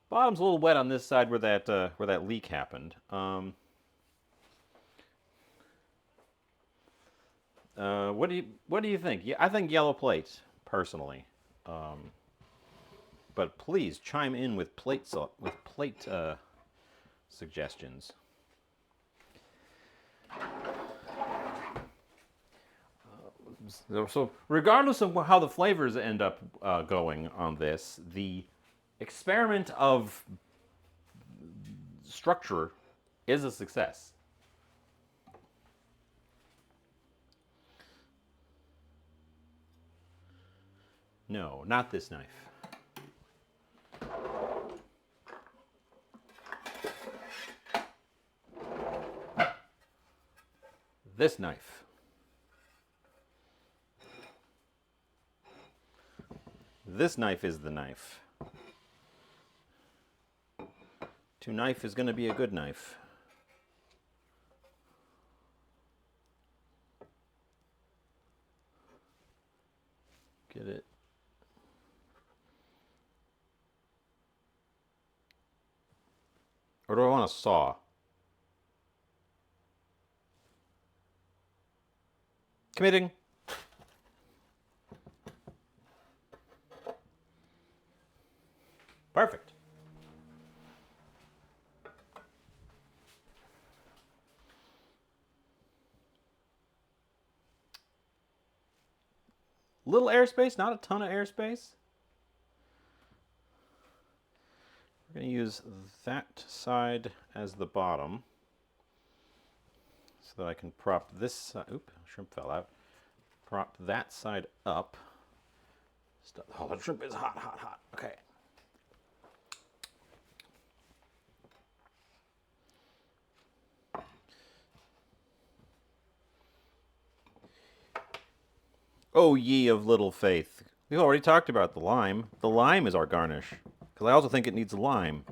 bottom's a little wet on this side where that leak happened. What do you think? Yeah, I think yellow plate, personally. But please chime in with plate suggestions. So regardless of how the flavors end up going on this, the experiment of structure is a success. No, not this knife. This knife. This knife is the knife. To knife is going to be a good knife. Get it. Or do I want a saw? Committing. Perfect. Little airspace, not a ton of airspace. We're going to use that side as the bottom so that I can prop this side. Oop, shrimp fell out. Prop that side up. Oh, the shrimp is hot, hot, hot. Okay. Oh, ye of little faith. We've already talked about the lime. The lime is our garnish, because I also think it needs lime.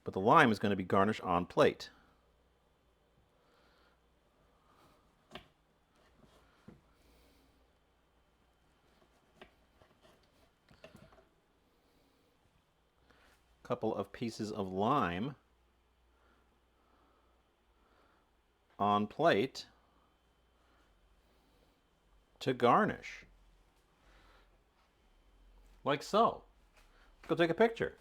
But the lime is going to be garnish on plate. couple of pieces of lime on plate to garnish. Like so. Let's go take a picture.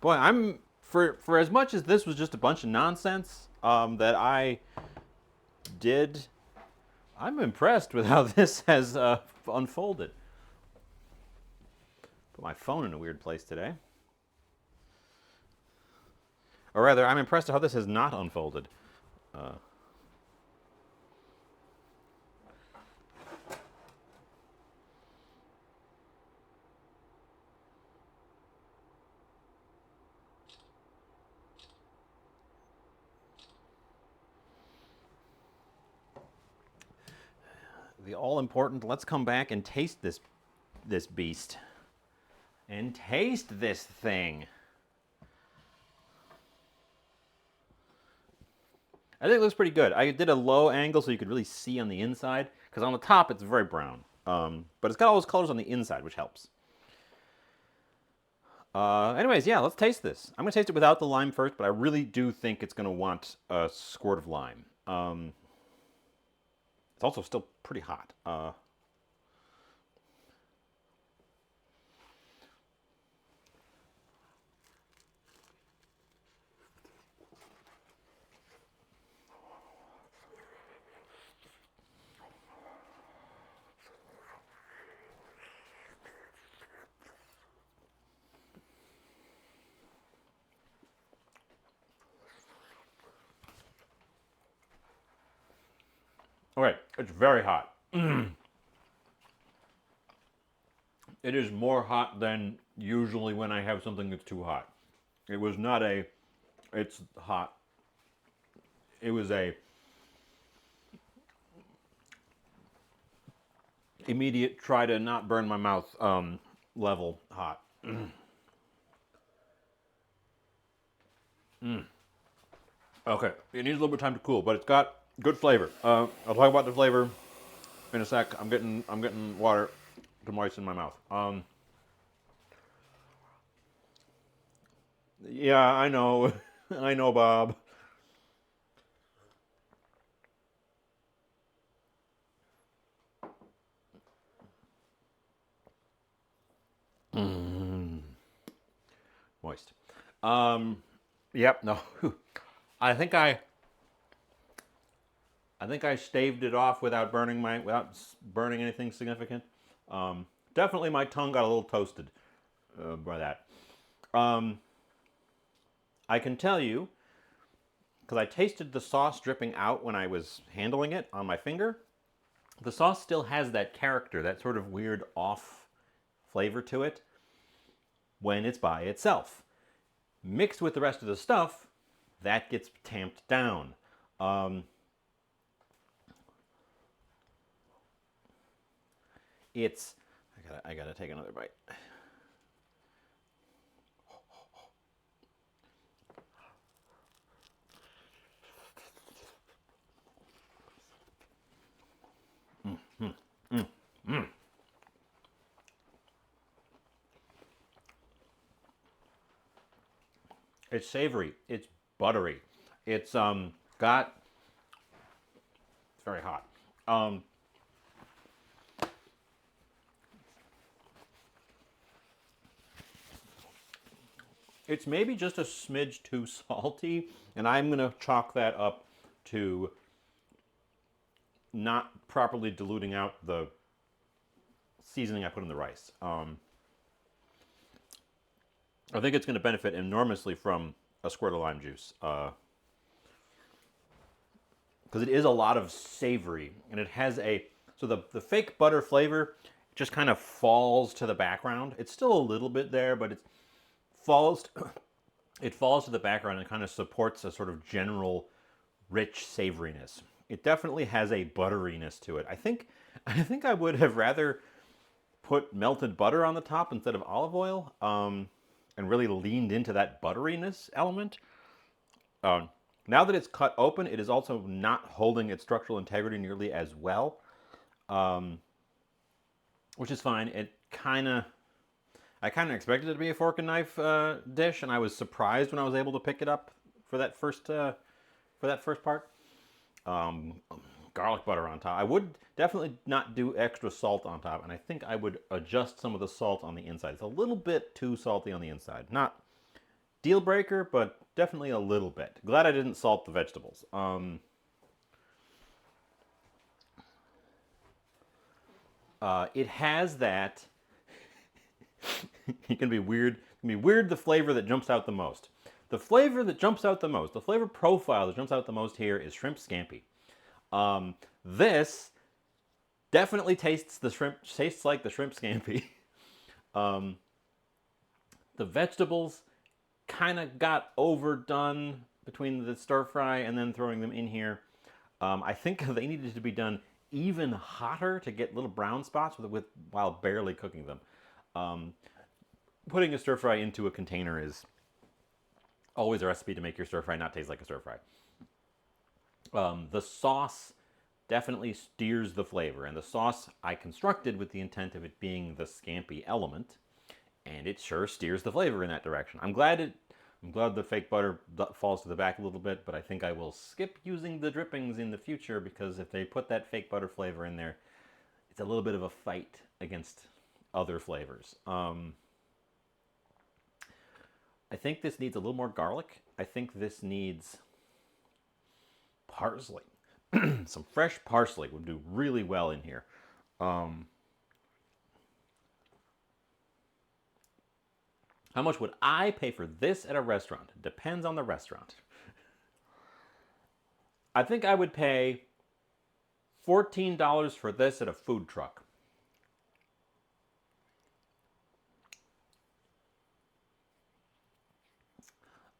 Boy, I'm for as much as this was just a bunch of nonsense that I did, I'm impressed with how this has unfolded. Put my phone in a weird place today. Or rather, I'm impressed at how this has not unfolded. The all-important, let's come back and taste this beast. And taste this thing. I think it looks pretty good. I did a low angle so you could really see on the inside, because on the top it's very brown. But it's got all those colors on the inside, which helps. Anyways, yeah, let's taste this. I'm going to taste it without the lime first, but I really do think it's going to want a squirt of lime. It's also still pretty hot. All right, it's very hot. It is more hot than usually when I have something that's too hot. It was not a, it's hot. It was a immediate try to not burn my mouth level hot. Okay, it needs a little bit of time to cool, but it's got good flavor. I'll talk about the flavor in a sec. I'm getting water to moisten my mouth. Yeah, I know, I know, Bob. Moist. Yep. No. I think I staved it off without burning anything significant. Definitely, my tongue got a little toasted by that. I can tell you, because I tasted the sauce dripping out when I was handling it on my finger. The sauce still has that character, that sort of weird off flavor to it when it's by itself. Mixed with the rest of the stuff, that gets tamped down. I gotta take another bite. It's savory. It's buttery. It's got. It's very hot. It's maybe just a smidge too salty, and I'm gonna chalk that up to not properly diluting out the seasoning I put in the rice. I think it's going to benefit enormously from a squirt of lime juice. Because it is a lot of savory, and it has a, so the fake butter flavor just kind of falls to the background. It's still a little bit there, but it falls to the background and kind of supports a sort of general rich savoriness. It definitely has a butteriness to it. I think I would have rather put melted butter on the top instead of olive oil, and really leaned into that butteriness element. Now that it's cut open, it is also not holding its structural integrity nearly as well, which is fine. It kind of, I kind of expected it to be a fork and knife dish, and I was surprised when I was able to pick it up for that first part. Um, Garlic butter on top. I would definitely not do extra salt on top, and I think I would adjust some of the salt on the inside. It's a little bit too salty on the inside. Not deal breaker, but definitely a little bit. Glad I didn't salt the vegetables. It has that. It can be weird. It can be weird. The flavor that jumps out the most. The flavor that jumps out the most. The flavor profile that jumps out the most here is shrimp scampi. This definitely tastes the shrimp. Tastes like the shrimp scampi. Um, the vegetables kind of got overdone between the stir fry and then throwing them in here. I think they needed to be done even hotter to get little brown spots while barely cooking them. Putting a stir fry into a container is always a recipe to make your stir fry not taste like a stir fry. The sauce definitely steers the flavor, and the sauce I constructed with the intent of it being the scampi element, and it sure steers the flavor in that direction. I'm glad the fake butter falls to the back a little bit, but I think I will skip using the drippings in the future because if they put that fake butter flavor in there, it's a little bit of a fight against other flavors. I think this needs a little more garlic. I think this needs parsley. Some fresh parsley would do really well in here. How much would I pay for this at a restaurant? It depends on the restaurant. I think I would pay $14 for this at a food truck.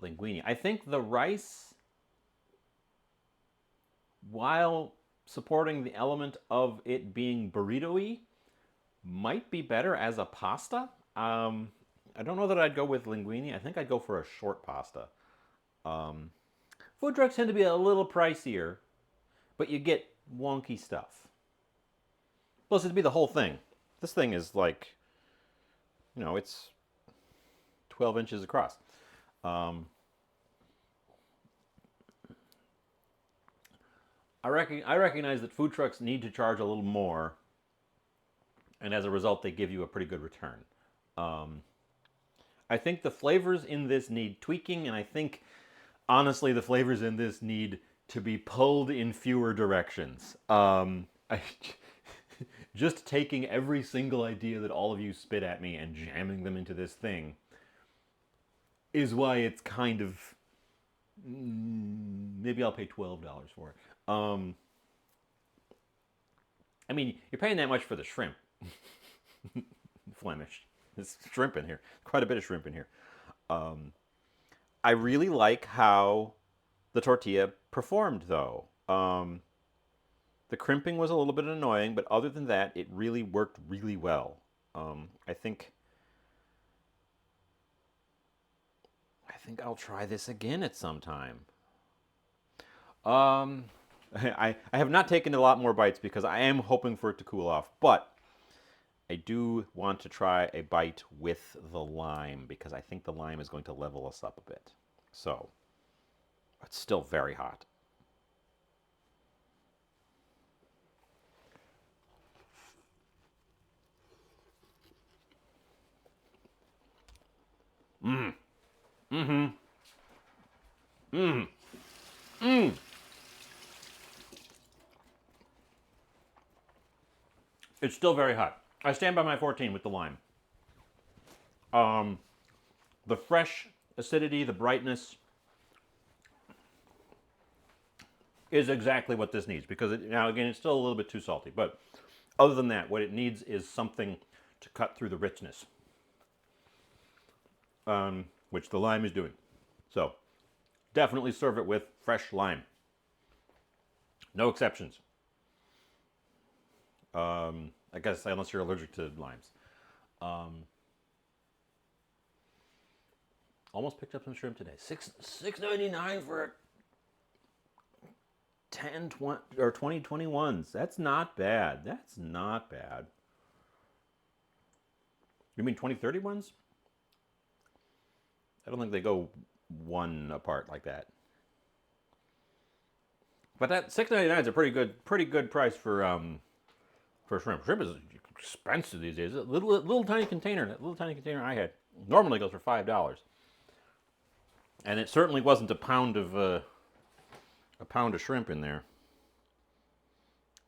Linguine. I think the rice, while supporting the element of it being burrito-y, might be better as a pasta. I don't know that I'd go with linguine. I think I'd go for a short pasta. Food trucks tend to be a little pricier, but you get wonky stuff. Plus, it'd be the whole thing. This thing is like, it's 12 inches across. I recognize that food trucks need to charge a little more, and as a result, they give you a pretty good return. I think the flavors in this need tweaking, and I think, honestly, the flavors in this need to be pulled in fewer directions. Just taking every single idea that all of you spit at me and jamming them into this thing is why it's kind of... maybe I'll pay $12 for it. I mean, you're paying that much for the shrimp. Flemish. There's shrimp in here. Quite a bit of shrimp in here. I really like how the tortilla performed, though. The crimping was a little bit annoying, but other than that, it really worked really well. I think I'll try this again at some time. I have not taken a lot more bites because I am hoping for it to cool off, but I do want to try a bite with the lime because I think the lime is going to level us up a bit. So, it's still very hot. Mmm. Mm-hmm. Mmm. Mmm. It's still very hot. I stand by my 14 with the lime. The fresh acidity, the brightness is exactly what this needs because now again it's still a little bit too salty, but other than that, what it needs is something to cut through the richness, which the lime is doing. So definitely serve it with fresh lime. No exceptions. I guess unless you're allergic to limes. Almost picked up some shrimp today. $6.99 for 10, 20, or 2021s. That's not bad. That's not bad. You mean 2031s? I don't think they go one apart like that. But that $6.99 is a pretty good price for shrimp. Shrimp is expensive these days. A little tiny container, that little tiny container I had normally goes for $5, and it certainly wasn't a pound of shrimp in there.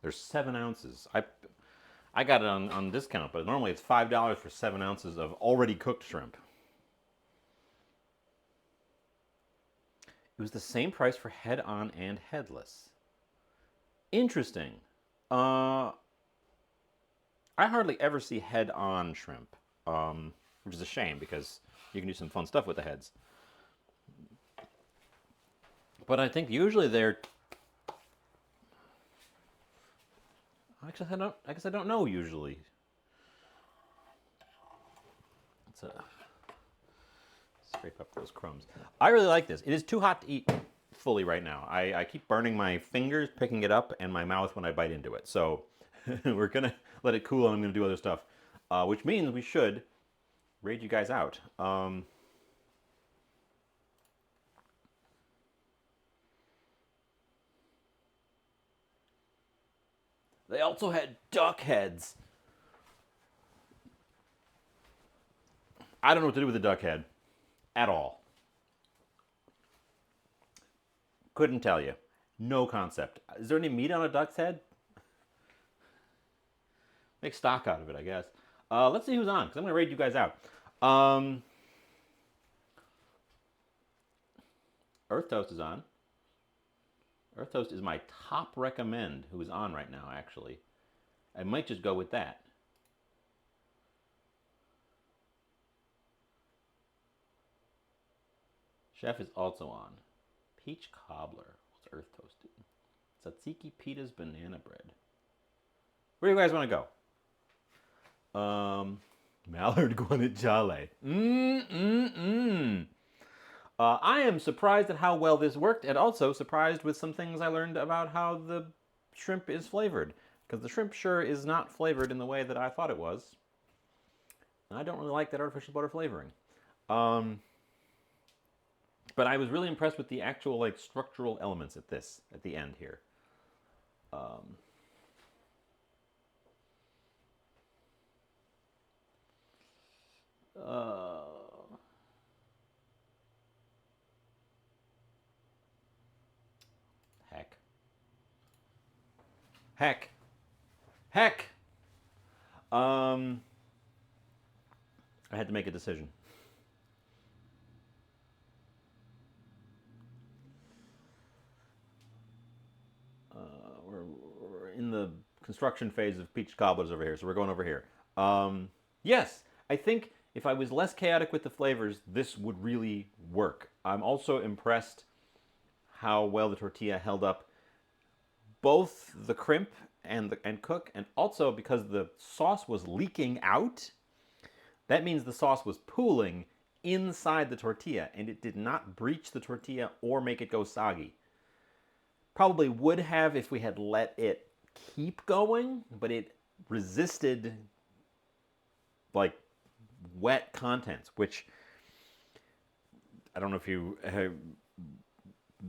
There's 7 ounces. I got it on discount, but normally it's $5 for 7 ounces of already cooked shrimp. It was the same price for head-on and headless. Interesting. I hardly ever see head-on shrimp, which is a shame because you can do some fun stuff with the heads. But I think usually they're. I guess I don't know usually. Let's scrape up those crumbs. I really like this. It is too hot to eat fully right now. I keep burning my fingers picking it up and my mouth when I bite into it. So we're gonna let it cool and I'm gonna do other stuff, which means we should raid you guys out. They also had duck heads. I don't know what to do with a duck head at all. Couldn't tell you. No concept. Is there any meat on a duck's head? Make stock out of it, I guess. Let's see who's on, because I'm going to raid you guys out. Earth Toast is on. Earth Toast is my top recommend who is on right now, actually. I might just go with that. Chef is also on. Peach Cobbler. What's Earth Toast doing? Tzatziki Pita's Banana Bread. Where do you guys want to go? Mallard Guanciale. I am surprised at how well this worked, and also surprised with some things I learned about how the shrimp is flavored. Because the shrimp sure is not flavored in the way that I thought it was. And I don't really like that artificial butter flavoring. But I was really impressed with the actual like structural elements at the end here. Heck. Heck. Heck. I had to make a decision. We're in the construction phase of peach cobblers over here, so we're going over here. Yes, I think if I was less chaotic with the flavors, this would really work. I'm also impressed how well the tortilla held up both the crimp and cook, and also because the sauce was leaking out, that means the sauce was pooling inside the tortilla, and it did not breach the tortilla or make it go soggy. Probably would have if we had let it keep going, but it resisted like wet contents, which I don't know if you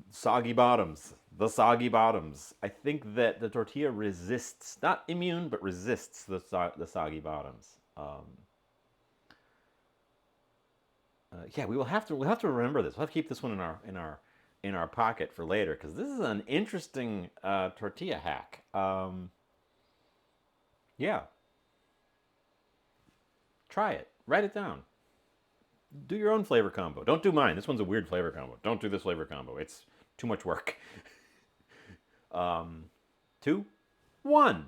soggy bottoms, the soggy bottoms. I think that the tortilla resists, not immune, but resists the soggy bottoms. Yeah, we'll have to remember this. We'll have to keep this one in our pocket for later, because this is an interesting tortilla hack. Yeah. Try it. Write it down. Do your own flavor combo. Don't do mine. This one's a weird flavor combo. Don't do this flavor combo. It's too much work. 2, 1.